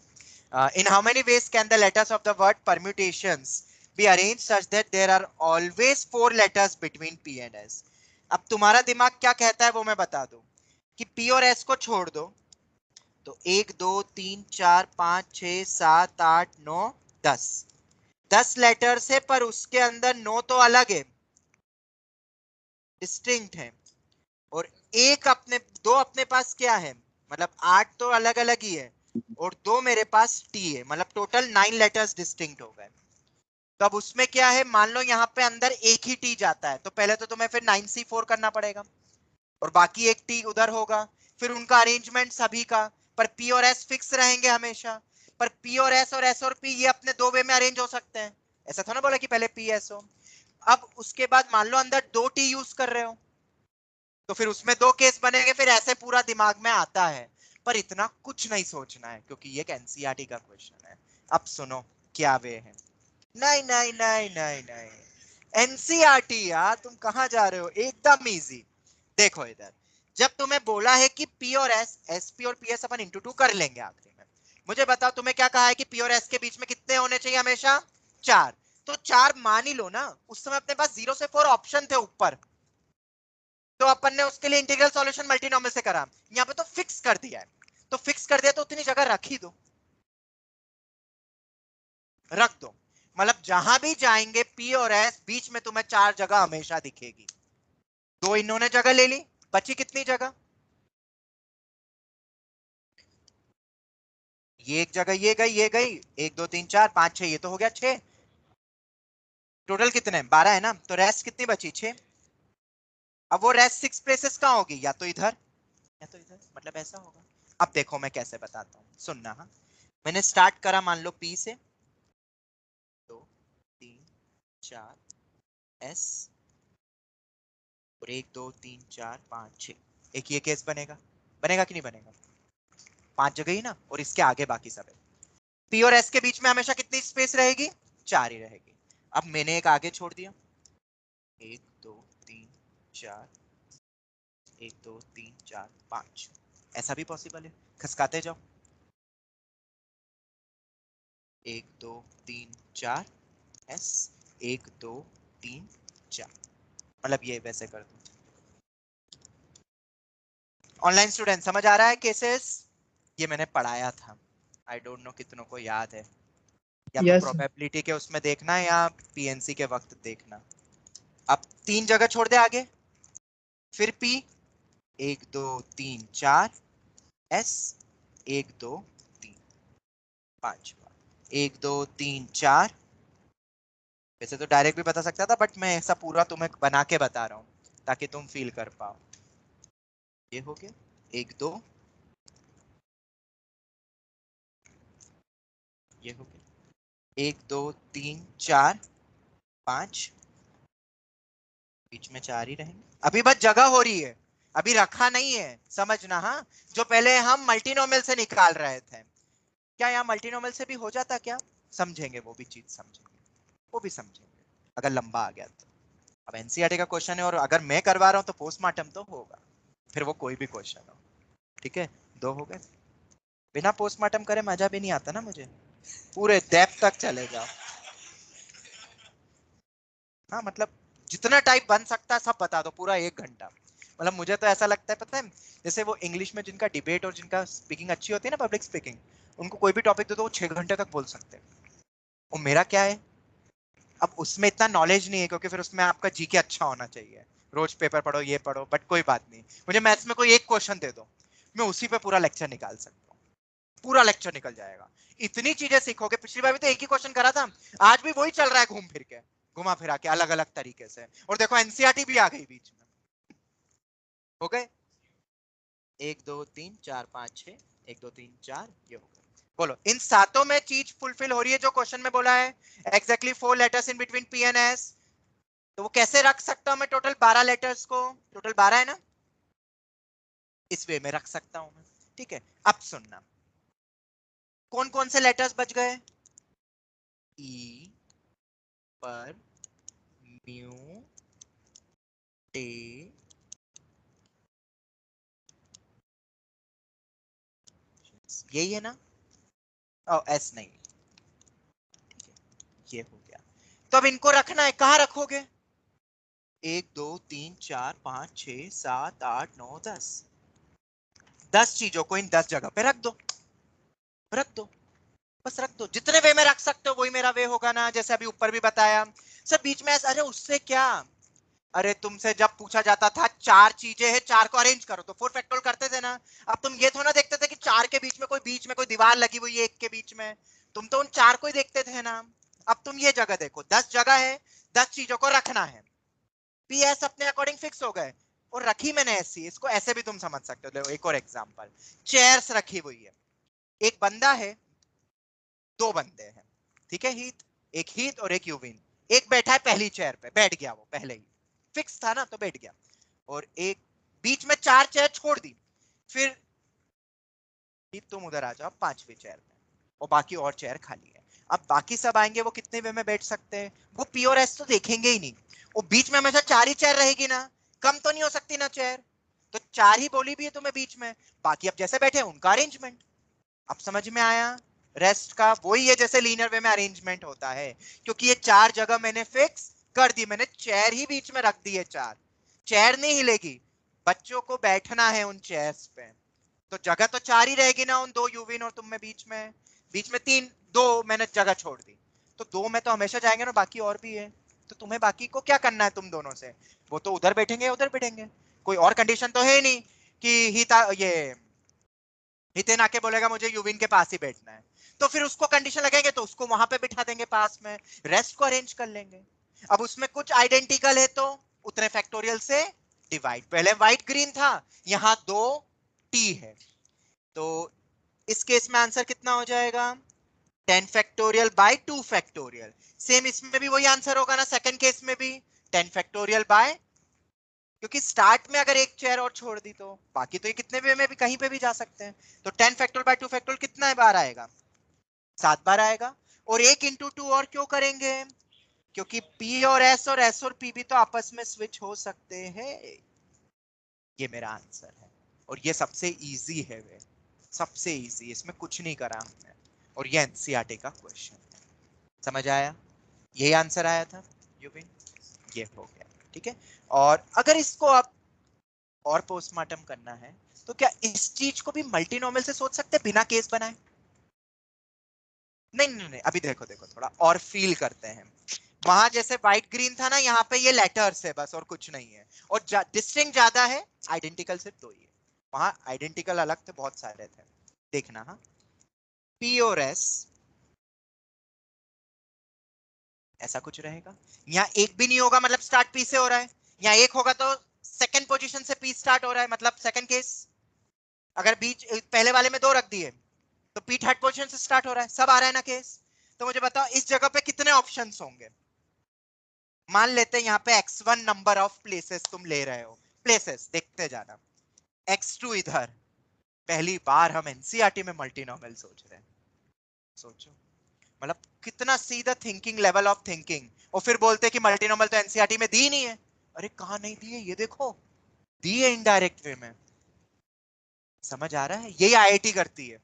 In how many ways can the letters of the word permutations be arranged such that there are always 4 letters between P and S? अब तुम्हारा दिमाग क्या कहता है वो मैं बता दूं कि P और S को छोड़ दो तो 1 2 3 4 5 6 7 8 9 10 10 लेटर्स है, पर उसके अंदर 9 तो अलग है, डिस्टिंक्ट है, और एक अपने दो अपने पास क्या है, मतलब 8 तो अलग अलग ही है, और 2 मेरे पास टी है, मतलब टोटल 9 लेटर्स डिस्टिंक्ट हो गए। तो अब उसमें क्या है, मान लो यहाँ पे अंदर एक ही टी जाता है, तो पहले तो तुम्हें फिर 9C4 करना पड़ेगा, और बाकी एक टी उधर होगा, फिर उनका अरेंजमेंट सभी का, पर पी और एस फिक्स रहेंगे हमेशा, पर पी और एस और पी ये अपने दो वे में अरेंज हो सकते हैं, ऐसा थोड़ा बोला कि पहले पी एस हो। अब उसके बाद मान लो अंदर 2 टी यूज कर रहे हो, तो फिर उसमें 2 केस बनेंगे, फिर ऐसे पूरा दिमाग में आता है, पर इतना कुछ नहीं सोचना है क्योंकि ये एक एनसीईआरटी का क्वेश्चन है। अब सुनो क्या वे है। नहीं नहीं नहीं नहीं नहीं, एनसीईआरटी यार, तुम कहां जा रहे हो, एकदम इजी। देखो इधर, जब तुम्हें बोला है कि पी और एस, एसपी और पीएस अपन इंटू 2 कर लेंगे आखिरी में, मुझे बताओ तुम्हें क्या कहा है कि पी और एस के बीच में कितने होने चाहिए हमेशा, 4। तो 4 मान ही लो ना, उस समय अपने पास 0 से 4 ऑप्शन थे ऊपर, तो अपन ने उसके लिए इंटीग्रल सॉल्यूशन मल्टीनोमियल से करा, यहाँ पे तो फिक्स कर दिया है, तो फिक्स कर दिया तो उतनी जगह रख ही दो, रख दो, मतलब जहां भी जाएंगे पी और एस बीच में तुम्हें 4 जगह हमेशा दिखेगी। 2 इन्होंने जगह ले ली, बची कितनी जगह, ये एक जगह, ये गई, ये गई, 1 2 3 4 5 6, ये तो हो गया 6, टोटल कितने 12 है ना, तो रेस्ट कितनी बची 6। अब वो रेस्ट 6 प्लेसेस कहां होगी, या तो इधर या तो इधर, मतलब ऐसा होगा। अब देखो मैं कैसे बताता हूँ, सुनना। हाँ, मैंने स्टार्ट करा मान लो पी से, 2 3 4 एस, और 1 2 3 4 5 6, एक ये केस बनेगा, बनेगा कि नहीं बनेगा, 5 जगह ही ना, और इसके आगे बाकी सब है। पी और एस के बीच में हमेशा कितनी स्पेस रहेगी, 4 ही रहेगी। अब मैंने एक आगे छोड़ दिया, 1 2 3 4, 1 2 3 4 5, ऐसा भी पॉसिबल है, खसकाते जाओ, 1 2 3 4 एस, 1 2 3 4, मतलब ये वैसे कर दूं। ऑनलाइन स्टूडेंट समझ आ रहा है केसेस, ये मैंने पढ़ाया था, आई डोंट नो कितनों को याद है, या तो
यस
प्रोबेबिलिटी के उसमें देखना या पीएनसी के वक्त देखना। अब 3 जगह छोड़ दे आगे, फिर पी, 1 2 3 4 एस, 1 2 3 5, 1 2 3 4, वैसे तो डायरेक्ट भी बता सकता था, बट मैं ऐसा पूरा तुम्हें बना के बता रहा हूँ ताकि तुम फील कर पाओ। ये हो गया 1 2, ये हो गया 1 2 3 4 5, बीच में 4 ही रहेंगे, अभी बस जगह हो रही है, अभी रखा नहीं है, समझना। हाँ, जो पहले हम मल्टीनोमियल से निकाल रहे थे, क्या यहाँ मल्टीनोमियल से भी हो जाता क्या, समझेंगे, वो भी चीज समझेंगे, वो भी समझेंगे अगर लंबा आ गया तो। अब एनसीईआरटी का क्वेश्चन है, और अगर मैं करवा रहा हूँ तो पोस्टमार्टम तो होगा, फिर वो कोई भी क्वेश्चन हो। ठीक है, 2 हो गए, बिना पोस्टमार्टम करे मजा भी नहीं आता ना मुझे, पूरे डेप्थ तक चले जाओ। हाँ मतलब जितना टाइप बन सकता है सब बता दो, पूरा 1 घंटा, मतलब मुझे तो ऐसा लगता है, पता है, जैसे वो इंग्लिश में जिनका डिबेट और जिनका स्पीकिंग अच्छी होती है ना, पब्लिक स्पीकिंग, उनको कोई भी टॉपिक दे दो वो 6 घंटे तक बोल सकते हैं। और मेरा क्या है, अब उसमें इतना नॉलेज नहीं है, क्योंकि फिर उसमें आपका जीके अच्छा होना चाहिए, रोज पेपर पढ़ो ये पढ़ो, बट कोई बात नहीं, मुझे मैथ्स में कोई एक क्वेश्चन दे दो, मैं उसी पे पूरा लेक्चर निकाल सकता हूँ, पूरा लेक्चर निकल जाएगा, इतनी चीजें सीखोगे। पिछली बार भी तो एक ही क्वेश्चन करा था, आज भी वही चल रहा है घूम फिर के, घुमा फिरा के अलग अलग तरीके से, और देखो एनसीईआरटी भी आ गई बीच में, हो गए। 1 2 3 4 5 6, 1 2 3 4, ये हो गया। बोलो इन सातों में चीज फुलफिल हो रही है जो क्वेश्चन में बोला है, exactly 4 letters in between P and S. तो वो कैसे रख सकता हूं मैं टोटल 12 लेटर्स को, टोटल 12 है ना, इस वे में रख सकता हूं मैं। ठीक है, अब सुनना कौन कौन से लेटर्स बच गए, ई पर म्यू टे यही है ना, ओ एस नहीं, ठीक है, ये हो गया। तो अब इनको रखना है, कहां रखोगे, 1 2 3 4 5 6 7 8 9 10, 10 चीजों को इन 10 जगह पे रख दो, रख दो, बस रख दो, जितने वे में रख सकते हो वही मेरा वे होगा ना, जैसे अभी ऊपर भी बताया। सर बीच में अरे उससे क्या, अरे तुमसे जब पूछा जाता था चार चीजें हैं, चार को अरेंज करो, तो 4 फैक्टोरियल करते थे ना। अब तुम ये थोड़ा देखते थे कि चार के बीच में कोई दीवार लगी हुई है एक के बीच में, तुम तो उन चार को ही देखते थे ना। अब तुम ये जगह देखो, 10 जगह है, 10 चीजों को रखना है, पी एस अपने अकॉर्डिंग फिक्स हो गए, और रखी मैंने ऐसी, इसको ऐसे भी तुम समझ सकते हो। एक और एग्जांपल, चेयर्स रखी हुई है, एक बंदा है, दो बंदे हैं, ठीक है, हीथ, एक हीथ और एक यूविन, एक बैठा है पहली चेयर पे, बैठ गया, वो पहले ही फिक्स था ना तो बैठ गया, और एक बीच में चार चेयर छोड़ दी, फिर हीथ तुम उधर आ जाओ पांचवी चेयर पे, और बाकी और चेयर खाली है। अब बाकी सब आएंगे, वो कितने वे में बैठ सकते हैं, वो पी और एस तो देखेंगे ही नहीं, वो बीच में हमेशा चार ही चेयर रहेगी ना, कम तो नहीं हो सकती ना चेयर, तो चार ही बोली भी है तुम्हें बीच में, बाकी अब जैसे बैठे उनका अरेंजमेंट। अब समझ में आया, रेस्ट का वही है जैसे लीनियर वे में अरेंजमेंट होता है, क्योंकि ये चार जगह मैंने फिक्स कर दी, मैंने चेयर ही बीच में रख दी है, चार चेयर नहीं हिलेगी, बच्चों को बैठना है उन चेयर्स पे, तो जगह तो चार ही रहेगी ना, उन दो यूविन और तुम में बीच में तीन, दो मैंने जगह छोड़ दी, तो दो में तो हमेशा जाएंगे ना, बाकी और भी है, तो तुम्हें बाकी को क्या करना है तुम दोनों से, वो तो उधर बैठेंगे उधर बैठेंगे, कोई और कंडीशन तो है नहीं कि ये हितेन आके बोलेगा मुझे यूविन के पास ही बैठना है, तो फिर उसको कंडीशन लगेंगे तो उसको वहां पे बिठा देंगे पास में, रेस्ट को अरेंज कर लेंगे। अब उसमें कुछ आइडेंटिकल है तो उतने फैक्टोरियल से डिवाइड, पहले व्हाइट ग्रीन था, यहां दो टी है, तो इस केस में आंसर कितना हो जाएगा, 10 फैक्टोरियल बाय 2 फैक्टोरियल। सेम इसमें भी वही आंसर होगा ना, सेकंड केस में भी 10 फैक्टोरियल बाय, क्योंकि स्टार्ट में अगर एक चेयर और छोड़ दी तो बाकी तो ये कितने वे में भी कहीं पे भी जा सकते हैं, तो 10 फैक्टोरियल बाय 2 फैक्टोरियल कितना बार आएगा, 7 बार आएगा, और एक इंटू टू और क्यों करेंगे, क्योंकि P और S और P भी तो आपस में स्विच हो सकते हैं, ये मेरा आंसर है, और ये सबसे इजी है, वे सबसे इजी, इसमें कुछ नहीं करा हमने, और ये एनसीईआरटी का क्वेश्चन है, समझ आया, यही आंसर आया था यूविन, ये हो गया, ठीक है। और अगर इसको आप और पोस्टमार्टम करना है तो क्या इस चीज को भी मल्टीनोमियल से सोच सकते हैं बिना केस बनाए, नहीं नहीं नहीं, अभी देखो देखो थोड़ा और फील करते हैं, वहां जैसे व्हाइट ग्रीन था ना, यहाँ पे ये लेटर्स है बस और कुछ नहीं है, और डिस्टिंक्ट ज्यादा है, आइडेंटिकल सिर्फ दो ही है, वहां आइडेंटिकल अलग थे बहुत सारे थे, देखना हाँ, पी और एस ऐसा कुछ रहेगा, यहाँ एक भी नहीं होगा मतलब स्टार्ट पी से हो रहा है, यहाँ एक होगा तो सेकंड पोजीशन से पी स्टार्ट हो रहा है, मतलब सेकंड केस, अगर बीच पहले वाले में दो रख दिए तो पी थर्ड पोजीशन से स्टार्ट हो रहा है, सब आ रहा है ना केस, तो मुझे बताओ इस जगह पे कितने ऑप्शंस होंगे, मान लेते हैं यहाँ पे x1 नंबर ऑफ प्लेसेस तुम ले रहे हो, प्लेसेस देखते जाना, x2 इधर, पहली बार हम एनसीईआरटी में मल्टीनोमियल सोच रहे हैं, सोचो मतलब कितना सीधा थिंकिंग, लेवल ऑफ थिंकिंग, और फिर बोलते हैं कि मल्टीनोमियल तो एनसीईआरटी में दी नहीं है, अरे कहां नहीं दी है, ये देखो दी है इनडायरेक्ट वे में, समझ आ रहा है, यही आईआईटी करती है,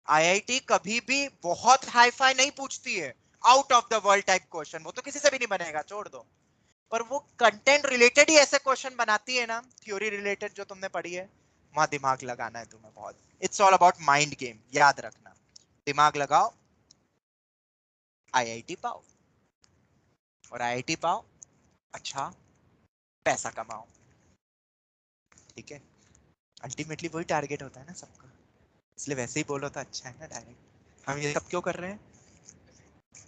आईआईटी कभी भी बहुत हाई फाई नहीं पूछती है, out of the world type question, वो तो किसी से भी नहीं बनेगा छोड़ दो, पर वो कंटेंट रिलेटेड ही ऐसे क्वेश्चन बनाती है ना, थ्योरी रिलेटेड जो तुमने पढ़ी है, वहां दिमाग लगाना है तुम्हें बहुत, it's all about mind game, याद रखना, दिमाग लगाओ, आईआईटी पाओ, और आईआईटी पाओ अच्छा पैसा कमाओ, ठीक है, अल्टीमेटली वही टारगेट होता है ना सबका, इसलिए वैसे ही बोलो तो अच्छा है ना, डायरेक्ट हम ये सब क्यों कर रहे हैं,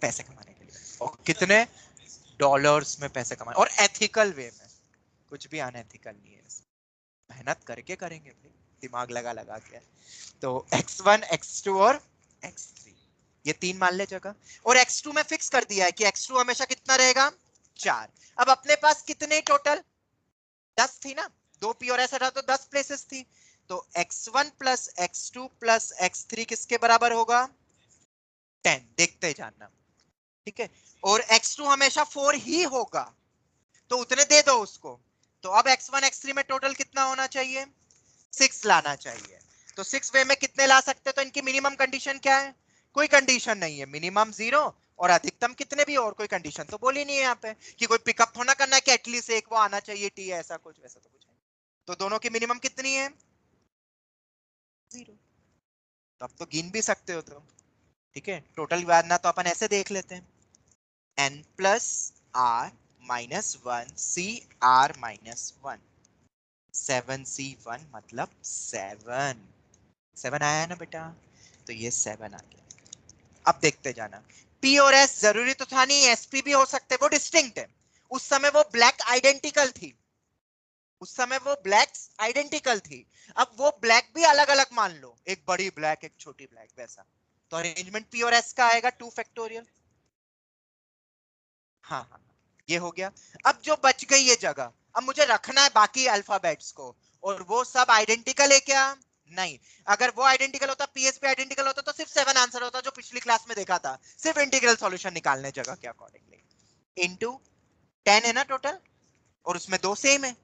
पैसे कमाने के लिए, और कितने डॉलर्स में पैसे कमाने, और एथिकल वे में, कुछ भी अनएथिकल नहीं है, मेहनत करके करेंगे भाई, दिमाग लगा लगा के। तो x1 x2 और x3 ये 3 मान ले जगह, और x2 में फिक्स कर दिया है कि x2 हमेशा कितना रहेगा 4। अब अपने पास कितने टोटल 10 थी ना, 2 p और s हटा तो 10 प्लेसेस थी, तो x1 plus x2 plus x3 किसके बराबर होगा 10, देखते जाना, ठीक है। और x2 हमेशा 4 ही होगा, तो उतने दे दो उसको। तो अब x1 x3 में टोटल कितना होना चाहिए 6 लाना चाहिए। तो 6 वे में कितने ला सकते, तो इनकी मिनिमम कंडीशन क्या है, कोई कंडीशन नहीं है, मिनिमम 0 और अधिकतम कितने भी, और कोई कंडीशन तो बोली नहीं है यहाँ पे कि कोई पिकअप थोड़ा करना है कि एटलीस्ट एक वो आना चाहिए टी, ऐसा कुछ वैसा तो कुछ है। तो दोनों की मिनिमम कितनी है 0, तो अब तो गिन भी सकते हो तुम, ठीक है। टोटल वरना तो अपन ऐसे देख लेते हैं, n plus r minus 1 c r minus 1, 7c1 मतलब 7, 7 आया है ना बेटा, तो ये 7 आ गया। अब देखते जाना, p और s जरूरी तो था नहीं, sp भी हो सकते, वो डिस्टिंक्ट है। उस समय वो ब्लैक आइडेंटिकल थी, उस समय वो ब्लैक आइडेंटिकल थी, अब वो ब्लैक भी अलग अलग मान लो, एक बड़ी ब्लैक एक छोटी ब्लैक वैसा, तो अरेंजमेंट p और s का आएगा 2 फैक्टोरियल। हाँ हाँ, ये हो गया। अब जो बच गई ये जगह, अब मुझे रखना है बाकी अल्फाबेट्स को, और वो सब आइडेंटिकल है क्या, नहीं। अगर वो आइडेंटिकल होता, पीएसपी आइडेंटिकल होता, तो सिर्फ 7 आंसर होता जो पिछली क्लास में देखा था, सिर्फ इंटीग्रल सॉल्यूशन निकालने जगह के अकॉर्डिंगली। इनटू 10 है ना टोटल, और उसमें 2 सेम है।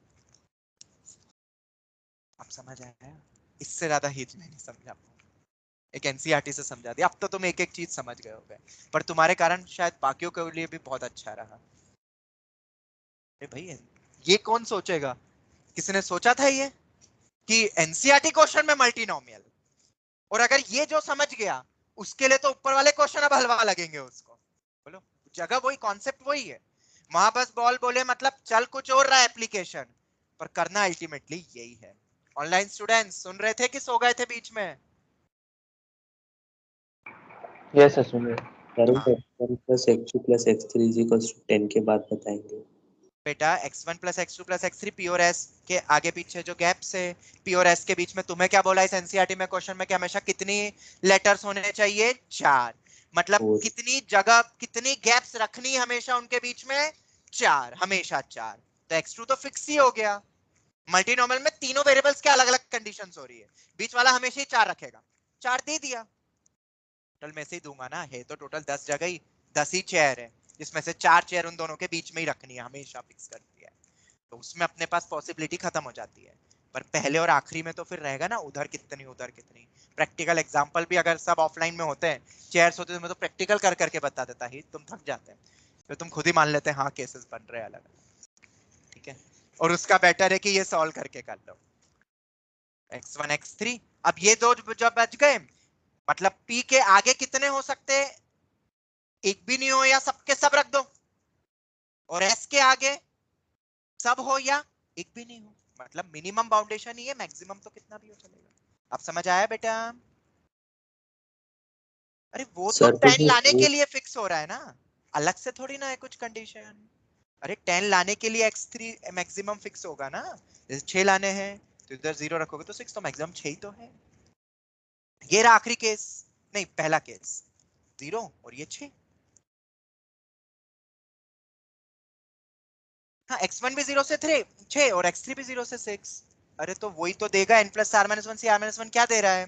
अब समझ आया, इससे ज्यादा हिच नहीं समझा, एक एनसीईआरटी से समझा दिया। अब तो तुम एक एक चीज समझ गए होगे, पर तुम्हारे कारण शायद बाकियों के लिए भी बहुत अच्छा रहा। अरे भाई ये कौन सोचेगा, किसी ने सोचा था ये कि एनसीईआरटी क्वेश्चन में मल्टीनोमियल, और अगर ये जो समझ गया उसके लिए तो ऊपर वाले क्वेश्चन अब हलवा लगेंगे उसको। बोलो, जगह वही, कॉन्सेप्ट वही है, वहां बस बॉल बोले मतलब चल कुछ और रहा एप्लीकेशन, पर करना अल्टीमेटली यही है। ऑनलाइन स्टूडेंट्स सुन रहे थे कि सो गए थे बीच में?
यस सर सुनिए।
करें
हाँ
तो x1 plus x2 plus x3 is equals to 10 के बाद बताएंगे।
बेटा, x1 plus x2 plus x3 p और s के आगे पीछे जो गैप्स है, p और s के बीच में तुम्हें क्या बोला इस एनसीईआरटी में क्वेश्चन में कि हमेशा कितनी लेटर्स होने चाहिए 4, मतलब
और
कितनी जगह कितनी गैप्स रखनी है हमेशा उनके बीच में 4, हमेशा 4। तो x2 तो फिक्स ही हो गया, मल्टीनोमियल में तीनों वेरिएबल्स के अलग अलग कंडीशंस हो रही है, बीच वाला हमेशा ही 4 रखेगा, 4 दे दिया। टोटल में से ही दूंगा ना, है तो टोटल 10 जगह ही 10 ही चेयर है, जिसमें से 4 चेयर उन दोनों के बीच में ही रखनी है, हमेशा फिक्स कर दिया है, तो उसमें अपने पास पॉसिबिलिटी खत्म हो जाती है। पर पहले और आखिरी में तो फिर रहेगा ना उधर कितनी उधर कितनी। प्रैक्टिकल एग्जांपल भी अगर सब ऑफलाइन में होते हैं, चेयर्स होते तो मैं तो प्रैक्टिकल कर करके बता देता ही, तुम थक जाते हैं, फिर तुम खुद ही मान लेते हैं हाँ केसेस बन रहे हैं अलग अलग, ठीक है। और उसका बेटर है कि ये सॉल्व करके कर लो x1 x3। अब ये दो जब बच गए, मतलब p के आगे कितने हो सकते हैं, एक भी नहीं हो या सबके सब रख दो, और s के आगे सब हो या एक भी नहीं हो, मतलब मिनिमम बाउंडेशन ही है, मैक्सिमम तो कितना भी हो चलेगा। अब समझ आया बेटा? अरे वो तो
सर तो
10
जो
लाने के
वो
लिए फिक्स हो रहा है ना, अलग से थोड़ी ना है कुछ कंडीशन। अरे 10 लाने के लिए x3 मैक्सिमम फिक्स होगा ना, जैसे 6 लाने हैं तो इधर 0 रखोगे तो 6, तो मैक्सिमम 6 ही तो है। ये रहा आखिरी केस, नहीं पहला केस 0 और ये 6। हाँ x1 भी 0 से 6 और x3 भी 0 से 6। अरे तो वही तो देगा n प्लस r माइनस 1 से r माइनस 1 क्या दे रहा है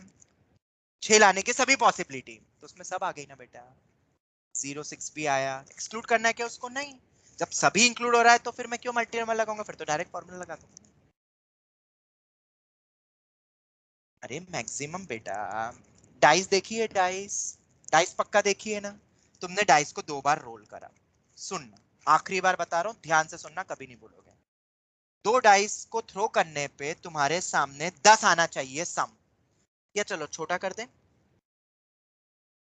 6 लाने की सभी पॉसिबिलिटी, तो उसमें सब आ गई ना बेटा। 0 6 भी आया, एक्सक्लूड करना है क्या उसको, नहीं। जब सभी इंक्लूड हो रहा है तो फिर मैं क्यों मल्टीनोमियल लगाऊंगा, फिर तो डायरेक्ट फॉर्मूला लगा दूंगा। अरे मैक्सिमम बेटा, डाइस देखिए, डाइस डाइस पक्का देखिए ना, तुमने डाइस को 2 बार रोल करा, सुनना आखिरी बार बता रहा हूं, ध्यान से सुनना, कभी नहीं बोलोगे। 2 डाइस को थ्रो करने पे तुम्हारे सामने 10 आना चाहिए सम, या चलो छोटा कर दें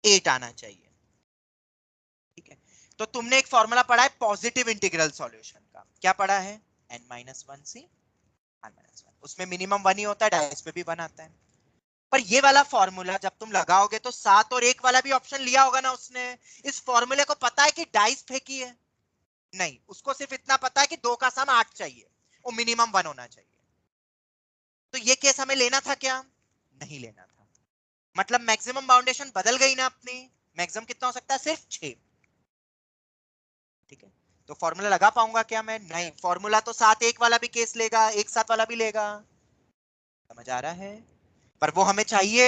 8 आना चाहिए, ठीक है। तो तुमने एक फॉर्मूला पढ़ा है पॉजिटिव इंटीग्रल सॉल्यूशन का, क्या पढ़ा है n-1c n-1, उसमें मिनिमम 1 ही होता है, डाइस पे भी 1 आता है। पर ये वाला फॉर्मूला जब तुम लगाओगे तो 7 और 1 वाला भी ऑप्शन लिया होगा ना उसने, इस फॉर्मूले को पता है कि डाइस फेंकी है, नहीं, उसको सिर्फ इतना पता है कि 2 का सम 8 चाहिए और मिनिमम 1 होना चाहिए। तो ये केस हमें लेना था क्या? नहीं लेना था। मतलब मैक्सिमम बाउंडेशन बदल गई ना अपनी। मैक्सिमम कितना हो सकता है? सिर्फ 6। ठीक है, तो फॉर्मूला लगा पाऊंगा क्या मैं? नहीं, फॉर्मूला तो 7 1 वाला भी केस लेगा, 1 7 वाला भी लेगा। समझ आ रहा है? पर वो हमें चाहिए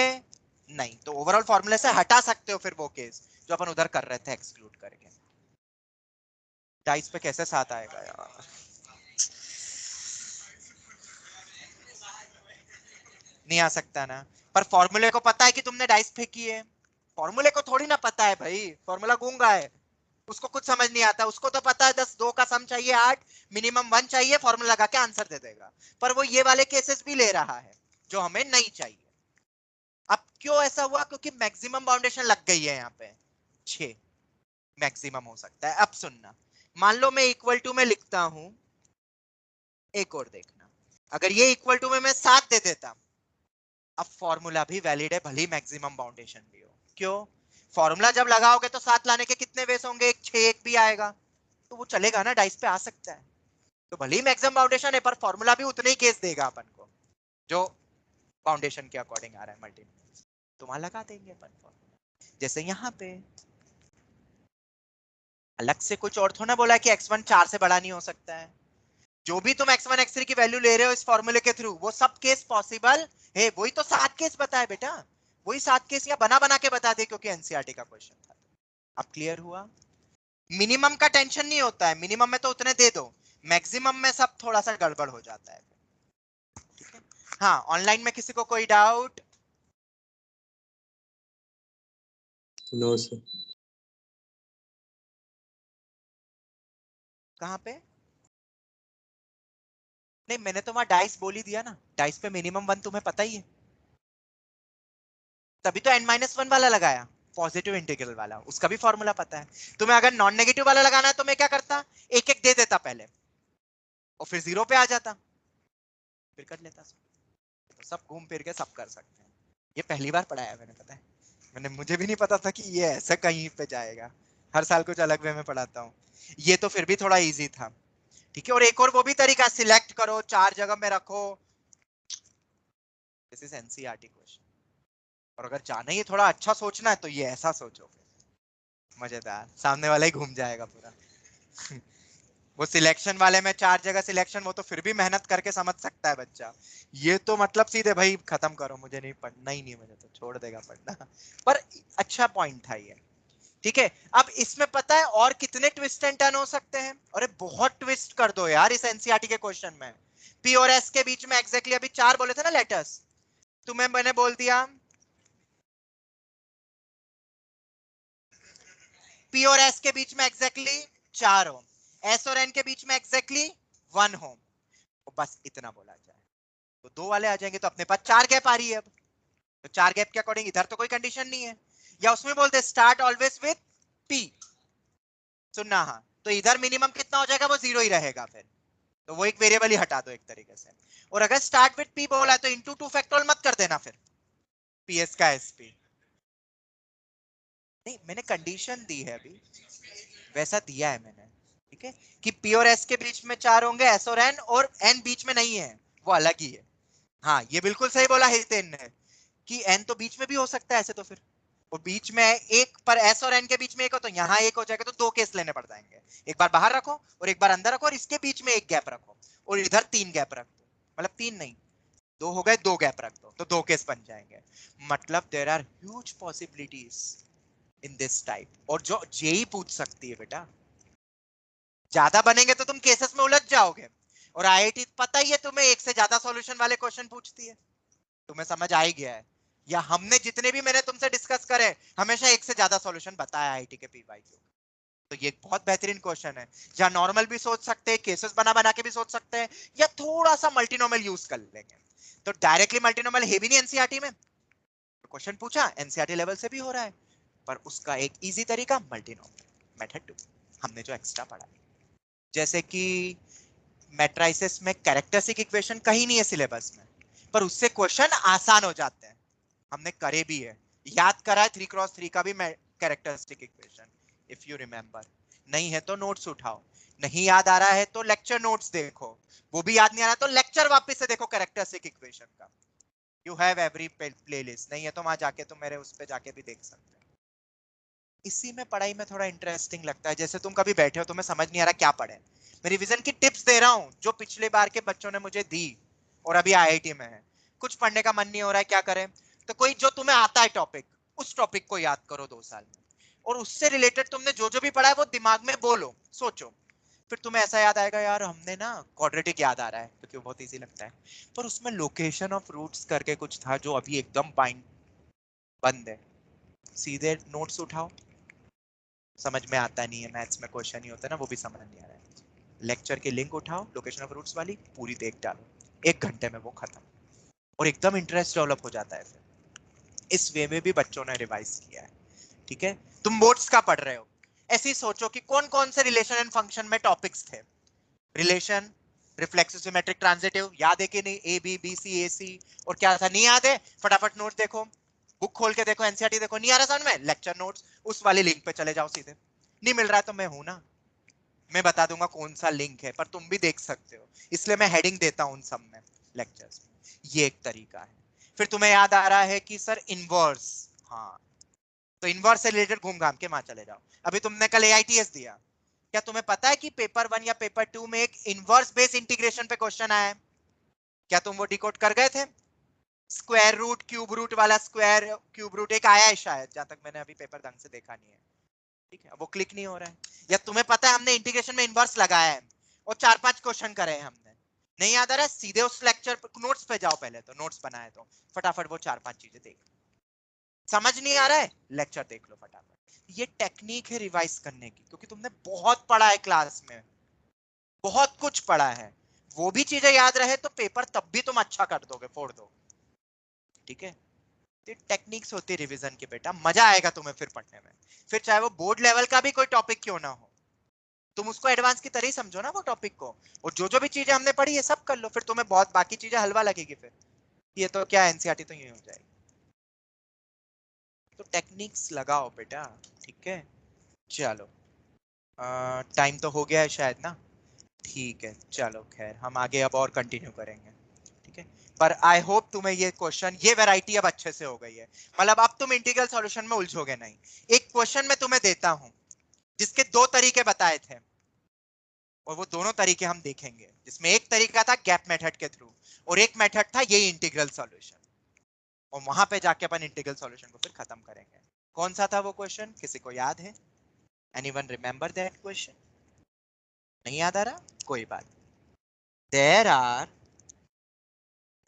नहीं, तो ओवरऑल फॉर्मूले से हटा सकते हो फिर वो केस जो अपन उधर कर रहे थे एक्सक्लूड करके। डाइस पे कैसे 7 आएगा यार? नहीं आ सकता ना। पर फॉर्मूले को पता है कि तुमने डाइस फेंकी है। फॉर्मूले को थोड़ी ना पता है भाई, फॉर्मूला गूंगा है, उसको कुछ समझ नहीं आता। उसको तो पता है 10 2 का सम चाहिए 8, मिनिमम 1 चाहिए, फॉर्मूला लगा के आंसर दे देगा। पर वो ये वाले केसेस भी ले रहा है जो हमें नहीं चाहिए। अब क्यों ऐसा हुआ? क्योंकि मैक्सिमम बाउंडेशन लग गई है यहाँ पे 6 मैक्सिमम हो सकता है। अब सुनना, मान लो मैं इक्वल टू में लिखता हूं, एक और देखना, अगर ये इक्वल टू में मैं 7 दे देता, अब फॉर्मूला भी वैलिड है भले मैक्सिमम बाउंडेशन भी हो। क्यों? फॉर्मूला जब लगाओगे तो 7 लाने के कितने वेस होंगे? एक 6 1 भी आएगा, तो वो चलेगा ना, डाइस पे आ सकता है। तो भले ही मैक्सिमम बाउंडेशन है पर फॉर्मूला भी उतने ही केस देगा अपन को जो बाउंडेशन के अकॉर्डिंग आ रहा है मल्टी। तो वहां लगा देंगे अपन फॉर्मूला। जैसे यहाँ पे अलग से कुछ और थोड़ा बोला कि x1 4 से बड़ा नहीं हो सकता है। जो भी तुम x1 x3 की वैल्यू ले रहे हो इस फॉर्मूले के थ्रू, वो सब केस पॉसिबल है। वही तो 7 केस बताए बेटा, वही 7 केस या बना बना के बता दे क्योंकि एनसीईआरटी का क्वेश्चन था। अब क्लियर हुआ? मिनिमम का टेंशन नहीं होता है, मिनिमम में तो उतने दे दो, मैक्सिमम में सब थोड़ा सा गड़बड़ हो जाता है। ठीक है? हाँ, ऑनलाइन में किसी को कोई डाउट?
No sir.
कहाँ पे? नहीं, मैंने तो वहां डाइस बोल ही दिया ना, डाइस पे मिनिमम 1 तुम्हें पता ही है, तभी तो n-1 वाला लगाया, पॉजिटिव इंटीग्रल वाला, उसका भी फॉर्मूला पता है। तुम्हें अगर नॉन नेगेटिव वाला लगाना है तो मैं क्या करता, एक एक दे देता पहले और फिर 0 पे आ जाता, फिर कर लेता सब। तो सब घूम फिर के सब कर सकते हैं। ये पहली बार पढ़ाया मैंने, पता है, मैंने, मुझे भी नहीं पता था कि ये ऐसा कहीं पे जाएगा। हर साल कुछ अलग वे में पढ़ाता हूँ, ये तो फिर भी थोड़ा इजी था। ठीक है, और एक और वो भी तरीका, सिलेक्ट करो 4 जगह में रखो, दिस इज एनसीईआरटी क्वेश्चन। और अगर जाना ही थोड़ा अच्छा सोचना है तो ये ऐसा सोचो, मजेदार, सामने वाला ही घूम जाएगा पूरा। वो सिलेक्शन वाले में 4 जगह सिलेक्शन, वो तो फिर भी मेहनत करके समझ सकता है बच्चा। ये तो मतलब सीधे भाई खत्म करो, मुझे नहीं पढ़ना, ही नहीं, मुझे तो छोड़ देगा पढ़ना। पर अच्छा पॉइंट था ये। ठीक है, अब इसमें पता है और कितने ट्विस्ट एंड टर्न हो सकते हैं? अरे बहुत ट्विस्ट कर दो यार इस एनसीईआरटी के क्वेश्चन में। पी और एस के बीच में एग्जैक्टली अभी 4 बोले थे ना लेटर्स, तुम्हें मैंने बोल दिया पी और एस के बीच में एग्जैक्टली 4 हो, एस और एन के बीच में एग्जैक्टली 1 हो, तो बस इतना बोला जाए तो 2 वाले आ जाएंगे, तो अपने पास 4 गैप आ रही है अब। तो 4 गैप के अकॉर्डिंग इधर तो कोई कंडीशन नहीं है, या उसमें बोलते स्टार्ट ऑलवेज विथ पी, सुनना, हाँ, तो इधर मिनिमम कितना हो जाएगा? वो 0 ही रहेगा फिर, तो वो एक वेरिएबल ही हटा दो एक तरीके से। और अगर स्टार्ट विथ पी बोला है तो इंटू 2 फैक्टोरियल मत कर देना फिर, पीएस का एसपी। नहीं, मैंने कंडीशन दी है अभी, वैसा दिया है मैंने। ठीक है, कि पी और एस के बीच में 4 होंगे, एस और एन बीच में नहीं है, वो अलग ही है। हाँ, ये बिल्कुल सही बोला हितेन ने कि एन तो बीच में भी हो सकता है ऐसे, तो फिर और बीच में एक पर एस और एन के बीच में एक हो तो यहाँ एक हो जाएगा, तो 2 केस लेने पड़ जाएंगे, एक बार बाहर रखो और एक बार अंदर रखो, और इसके बीच में एक गैप रखो और इधर 3 गैप रख दो, मतलब 3 नहीं, 2 हो गए, 2 गैप रख दो तो 2 केस बन जाएंगे। मतलब there are huge possibilities in this type, और जो जेई पूछ सकती है बेटा, ज्यादा बनेंगे तो तुम केसेस में उलझ जाओगे। और आईआईटी पता ही है तुम्हें, एक से ज्यादा सॉल्यूशन वाले क्वेश्चन पूछती है, तुम्हें समझ आ ही गया है, या हमने जितने भी मैंने तुमसे डिस्कस करे हमेशा एक से ज्यादा सॉल्यूशन बताया आईआईटी के पीवाईक्यू। तो ये एक बहुत बेहतरीन क्वेश्चन है, जहां नॉर्मल भी सोच सकते हैं, केसेस बना बना के भी सोच सकते हैं, या थोड़ा सा मल्टीनोमल यूज कर लेंगे। तो डायरेक्टली मल्टीनोमल है भी नहीं एनसीईआरटी में, क्वेश्चन पूछा एनसीईआरटी लेवल से भी हो रहा है, पर उसका एक इजी तरीका मल्टीनोमल मेथड 2 हमने जो एक्स्ट्रा पढ़ा है। जैसे कि मैट्रिसेस में कैरेक्टरिस्टिक इक्वेशन कहीं नहीं है सिलेबस में, पर उससे क्वेश्चन आसान हो जाते हैं, हमने करे भी है, याद करा है 3x3 का भी characteristic equation, if you remember. नहीं है तो नोट्स उठाओ, नहीं याद आ रहा है तो लेक्चर नोट्स देखो, वो भी याद नहीं आ रहा तो लेक्चर वापस से देखो कैरेक्टरिस्टिक इक्वेशन का। यू हैव एवरी प्लेलिस्ट, नहीं है तो वहां जाके तुम मेरे उस पे जाके भी देख सकते हो। इसी में पढ़ाई में थोड़ा इंटरेस्टिंग लगता है, जैसे तुम कभी बैठे हो तुम्हें समझ नहीं आ रहा क्या पढ़े, मैं रिवीजन की टिप्स दे रहा हूँ जो पिछले बार के बच्चों ने मुझे दी और अभी आईआईटी में है, कुछ पढ़ने का मन नहीं हो रहा है क्या करें, तो कोई जो तुम्हें आता है टॉपिक, उस टॉपिक को याद करो 2 साल में, और उससे रिलेटेड तुमने जो जो भी पढ़ा है वो दिमाग में बोलो, सोचो, फिर तुम्हें ऐसा याद आएगा यार हमने ना क्वाड्रेटिक याद आ रहा है क्योंकि वो बहुत इजी लगता है, पर उसमें लोकेशन ऑफ रूट्स करके कुछ था जो अभी एकदम बाइंड बंद है, सीधे नोट्स उठाओ, समझ में आता नहीं है, मैथ्स में क्वेश्चन ही होता है ना, वो भी समझ नहीं आ रहा है, लेक्चर की लिंक उठाओ, लोकेशन ऑफ रूट्स वाली पूरी देख डालो, 1 घंटे में वो खत्म, और एकदम इंटरेस्ट डेवलप हो जाता है। फिर इस वे में भी बच्चों ने रिवाइज किया है। ठीक है, तुम बोर्ड्स का पढ़ रहे हो, ऐसे ही सोचो कि कौन कौन से रिलेशन एंड फंक्शन में टॉपिक्स थे, रिलेशन, रिफ्लेक्सिव सिमेट्रिक ट्रांजिटिव याद है कि नहीं, ए बी बी सी ए सी, और क्या था नहीं याद है, फटाफट नोट देखो, बुक खोल के देखो, एनसीईआरटी देखो, नहीं आ रहा समझ में, लेक्चर नोट्स उस वाली लिंक पे चले जाओ सीधे, नहीं मिल रहा है तो मैं हूं ना, मैं बता दूंगा कौन सा लिंक है, पर तुम भी देख सकते हो, इसलिए मैं हेडिंग देता हूं उन सब में लेक्चर्स में, ये एक तरीका है। फिर तुम्हें याद आ रहा है कि सर इनवर्स, हाँ, तो इनवर्स से रिलेटेड घूम घाम के वहां चले जाओ, अभी तुमने कल एआईटीएस दिया, क्या तुम्हें पता है कि पेपर 1 या पेपर 2 में एक इनवर्स बेस इंटीग्रेशन पे क्वेश्चन आया है, क्या तुम वो डिकोड कर गए थे, स्क्वायर रूट क्यूब रूट वाला, स्क्वायर क्यूब रूट एक आया है शायद, जहां तक मैंने अभी पेपर ढंग से देखा नहीं है, ठीक है, वो क्लिक नहीं हो रहा है, या तुम्हें पता है हमने इंटीग्रेशन में इनवर्स लगाया है और 4-5 क्वेश्चन करे हैं हमने, नहीं याद आ रहा है, सीधे उस लेक्चर नोट्स पे जाओ, पहले तो नोट्स बनाए तो फटाफट वो 4-5 चीजें देख, समझ नहीं आ रहा है लेक्चर देख लो फटाफट, ये टेक्निक है रिवाइज करने की, क्योंकि तुमने बहुत पढ़ा है क्लास में, बहुत कुछ पढ़ा है, वो भी चीजें याद रहे तो पेपर तब भी तुम अच्छा कर दोगे, फोड़ दो, ठीक है, तो टेक्निक्स होती है रिवीजन की बेटा, मजा आएगा तुम्हें फिर पढ़ने में, फिर चाहे वो बोर्ड लेवल का भी कोई टॉपिक क्यों ना हो, तुम उसको एडवांस की तरह ही समझो ना वो टॉपिक को, और जो जो भी चीजें हमने पढ़ी है सब कर लो, फिर तुम्हें बहुत बाकी चीजें हलवा लगेगी, फिर ये तो क्या एनसीईआरटी तो यूं हो जाएगी, तो टेक्निक्स लगाओ बेटा, ठीक है, चलो टाइम तो हो गया है शायद ना, ठीक है, चलो खैर हम आगे अब और कंटिन्यू करेंगे, ठीक है, पर आई होप तुम्हें ये क्वेश्चन, ये वैरायटी अब अच्छे से हो गई है, मतलब अब तुम इंटीग्रल सॉल्यूशन में उलझोगे नहीं, एक क्वेश्चन मैं तुम्हें देता हूं जिसके 2 तरीके बताए थे, और वो दोनों तरीके हम देखेंगे, जिसमें एक तरीका था गैप मेथड के थ्रू और एक मेथड था ये इंटीग्रल सॉल्यूशन, और वहां पे जाके अपन इंटीग्रल सॉल्यूशन को फिर खत्म करेंगे। कौन सा था वो क्वेश्चन, किसी को याद है, एनीवन रिमेंबर दैट क्वेश्चन, नहीं याद आ रहा, कोई बात, देयर आर,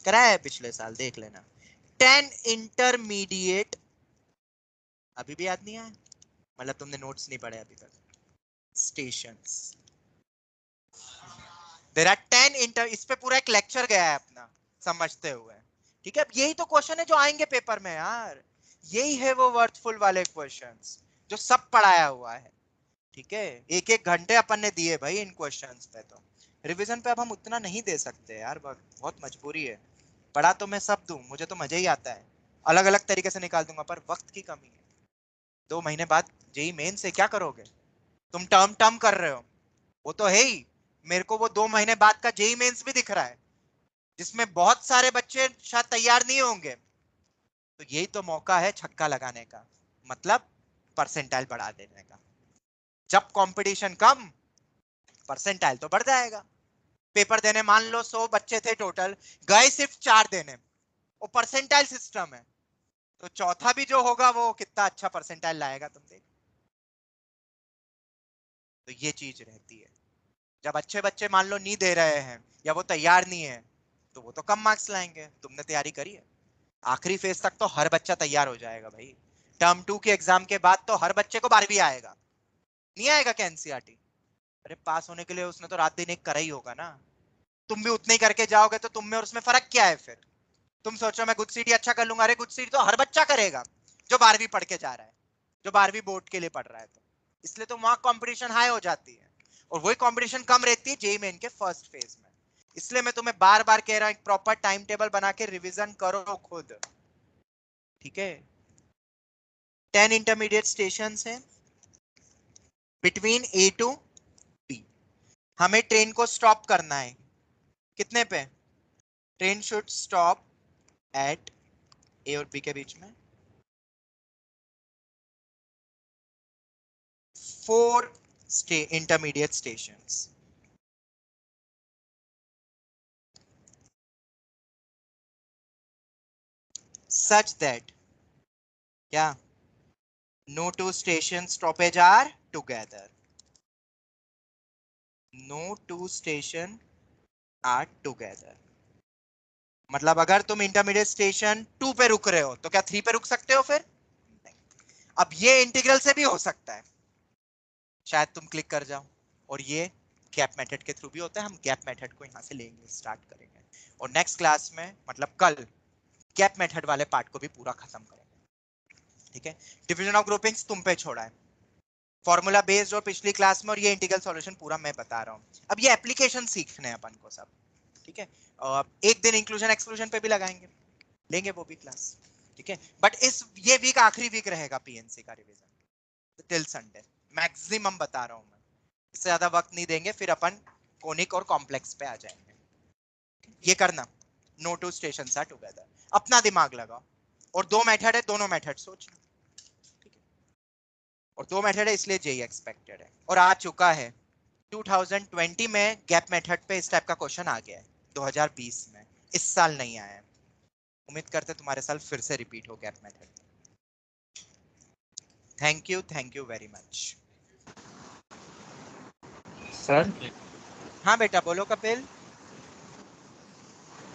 कराया है पिछले साल, देख लेना, 10 इंटरमीडिएट, अभी भी याद नहीं आया, मतलब तुमने नोट्स नहीं पढ़े अभी तक, स्टेशंस, देयर आर 10 इंटर, इस पे पूरा एक लेक्चर गया है अपना समझते हुए, ठीक है, अब यही तो क्वेश्चन है जो आएंगे पेपर में यार, यही है वो वर्थफुल वाले क्वेश्चंस जो सब पढ़ाया हुआ है, ठीक है, एक एक घंटे अपन ने दिए भाई इन क्वेश्चंस पे, तो रिवीजन पे अब हम उतना नहीं दे सकते यार, बहुत मजबूरी है, पढ़ा तो मैं सब दूं, मुझे तो मजा ही आता है, अलग अलग तरीके से निकाल दूंगा, पर वक्त की कमी है, 2 महीने बाद जेई मेन से क्या करोगे, तुम टर्म टर्म कर रहे हो, वो तो है ही, मेरे को वो 2 महीने बाद का जेई मेंस भी दिख रहा है जिसमें बहुत सारे बच्चे शायद तैयार नहीं होंगे, तो यही तो मौका है छक्का लगाने का, मतलब परसेंटाइल बढ़ा देने का, जब कंपटीशन कम, परसेंटाइल तो बढ़ जाएगा, पेपर देने मान लो 100 बच्चे थे टोटल, गए सिर्फ 4 देने, वो परसेंटाइल सिस्टम है, तो चौथा भी जो होगा वो कितना अच्छा परसेंटाइल लाएगा तुम देख, तो ये चीज रहती है, जब अच्छे बच्चे मान लो नहीं दे रहे हैं या वो तैयार नहीं है, तो वो तो कम मार्क्स लाएंगे, तुमने तैयारी करी है, आखिरी फेज तक तो हर बच्चा तैयार हो जाएगा भाई, टर्म 2 के एग्जाम के बाद तो हर बच्चे को 12वीं आएगा, नहीं आएगा क्या एनसीईआरटी, अरे पास होने के लिए उसने तो रात दिन एक करा ही होगा ना, तुम भी उतने ही करके जाओगे, तो तुम में और उसमें फर्क क्या है फिर, तुम सोचो मैं गुड सीटी अच्छा कर लूंगा, अरे गुड सीटी तो हर बच्चा करेगा जो 12वीं पढ़ के जा रहा है, जो 12वीं बोर्ड के लिए पढ़ रहा है, तो इसलिए तो वहां कंपटीशन हाई हो जाती है, और वही कंपटीशन कम रहती है जेईई मेन के फर्स्ट फेज में, इसलिए मैं तुम्हें बार बार कह रहा हूं एक प्रॉपर टाइम टेबल बना के रिवीजन करो खुद, ठीक है, 10 इंटरमीडिएट स्टेशन है बिटवीन ए टू बी, हमें ट्रेन को स्टॉप करना है कितने पे? ट्रेन शुड स्टॉप एट ए और बी के बीच में 4 intermediate stations. Such that yeah, no two station stoppage are together. No two station are together. मतलब अगर तुम इंटरमीडिएट स्टेशन 2 पे रुक रहे हो तो क्या 3 पे रुक सकते हो फिर? नहीं। अब ये इंटीग्रल से भी हो सकता है, शायद तुम क्लिक कर जाओ, और ये गैप मेथड के थ्रू भी होता है। हम गैप मेथड को यहां से लेंगे, स्टार्ट करेंगे, और नेक्स्ट क्लास में मतलब कल गैप मेथड वाले पार्ट को भी पूरा खत्म करेंगे। ठीक है, डिवीजन ऑफ ग्रुपिंग्स तुम पे छोड़ा है, फॉर्मूला बेस्ड और पिछली क्लास में, और ये इंटीग्रल सॉल्यूशन पूरा मैं बता रहा हूँ। अब ये एप्लीकेशन सीखने हैं अपन को सब। ठीक है, एक दिन इंक्लूजन एक्सक्लूजन पे भी लगाएंगे, लेंगे वो भी क्लास। ठीक है, बट ये वीक आखिरी वीक रहेगा पीएनसी का रिवीजन टिल संडे मैक्सिमम बता रहा हूं मैं, इससे ज्यादा वक्त नहीं देंगे, फिर अपन कोनिक और कॉम्प्लेक्स पे आ जाएंगे। ये करना, no two stations are together, अपना दिमाग लगाओ, और 2 मेथड है, दोनों मेथड सोचना। ठीक है, और 2 मेथड है इसलिए जेई एक्सपेक्टेड है, और आ चुका है 2020 में गैप मेथड पे इस टाइप का क्वेश्चन आ गया है, 2020 में, इस साल नहीं आया है। उम्मीद करते तुम्हारे साल फिर से रिपीट हो gap method. Thank you very much.
Sir
हाँ बेटा बोलो कपिल।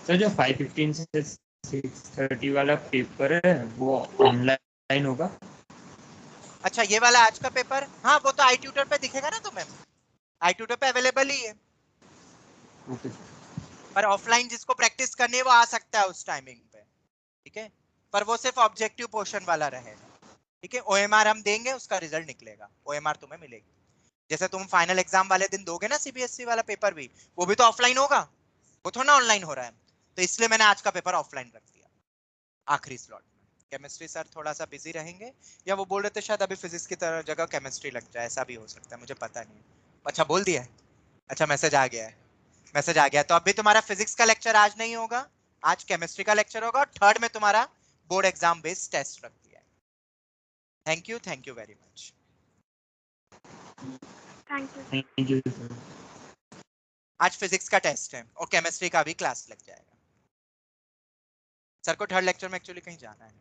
सर जो 5:15 से 6:30 वाला पेपर है वो ऑनलाइन होगा?
अच्छा ये वाला आज का पेपर, हाँ वो तो आई ट्यूटर पे दिखेगा ना तुम्हें, आई ट्यूटर पे अवेलेबल ही है।
ओके
पर ऑफलाइन जिसको प्रैक्टिस करनी है वो आ सकता है उस टाइमिंग पे। ठीक है, पर वो सिर्फ ऑब्जेक्टिव पोर्शन वाला रहेगा। ठीक है, ओएमआर हम देंगे, उसका रिजल्ट निकलेगा, ओएमआर तुम्हें मिलेगी। जैसे तुम फाइनल एग्जाम वाले दिन दोगे ना सीबीएसई वाला पेपर भी, वो भी तो ऑफलाइन होगा, वो थोड़ा ना ऑनलाइन हो रहा है। तो इसलिए मैंने आज का पेपर ऑफलाइन रख दिया आखिरी स्लॉट में। केमिस्ट्री सर थोड़ा सा बिजी रहेंगे, या वो बोल रहे थे शायद अभी फिजिक्स की तरह जगह केमिस्ट्री लग जाए, ऐसा भी हो सकता है, मुझे पता नहीं। अच्छा बोल दिया है, अच्छा मैसेज आ गया है, मैसेज आ गया। तो अभी तुम्हारा फिजिक्स का लेक्चर आज नहीं होगा, आज केमिस्ट्री का लेक्चर होगा, और थर्ड में तुम्हारा बोर्ड एग्जाम बेस्ड टेस्ट रख दिया है। Thank you very much.
Thank you sir.
आज फिजिक्स का टेस्ट है और केमिस्ट्री का भी क्लास लग जाएगा। सर को थर्ड लेक्चर में एक्चुअली कहीं जाना है।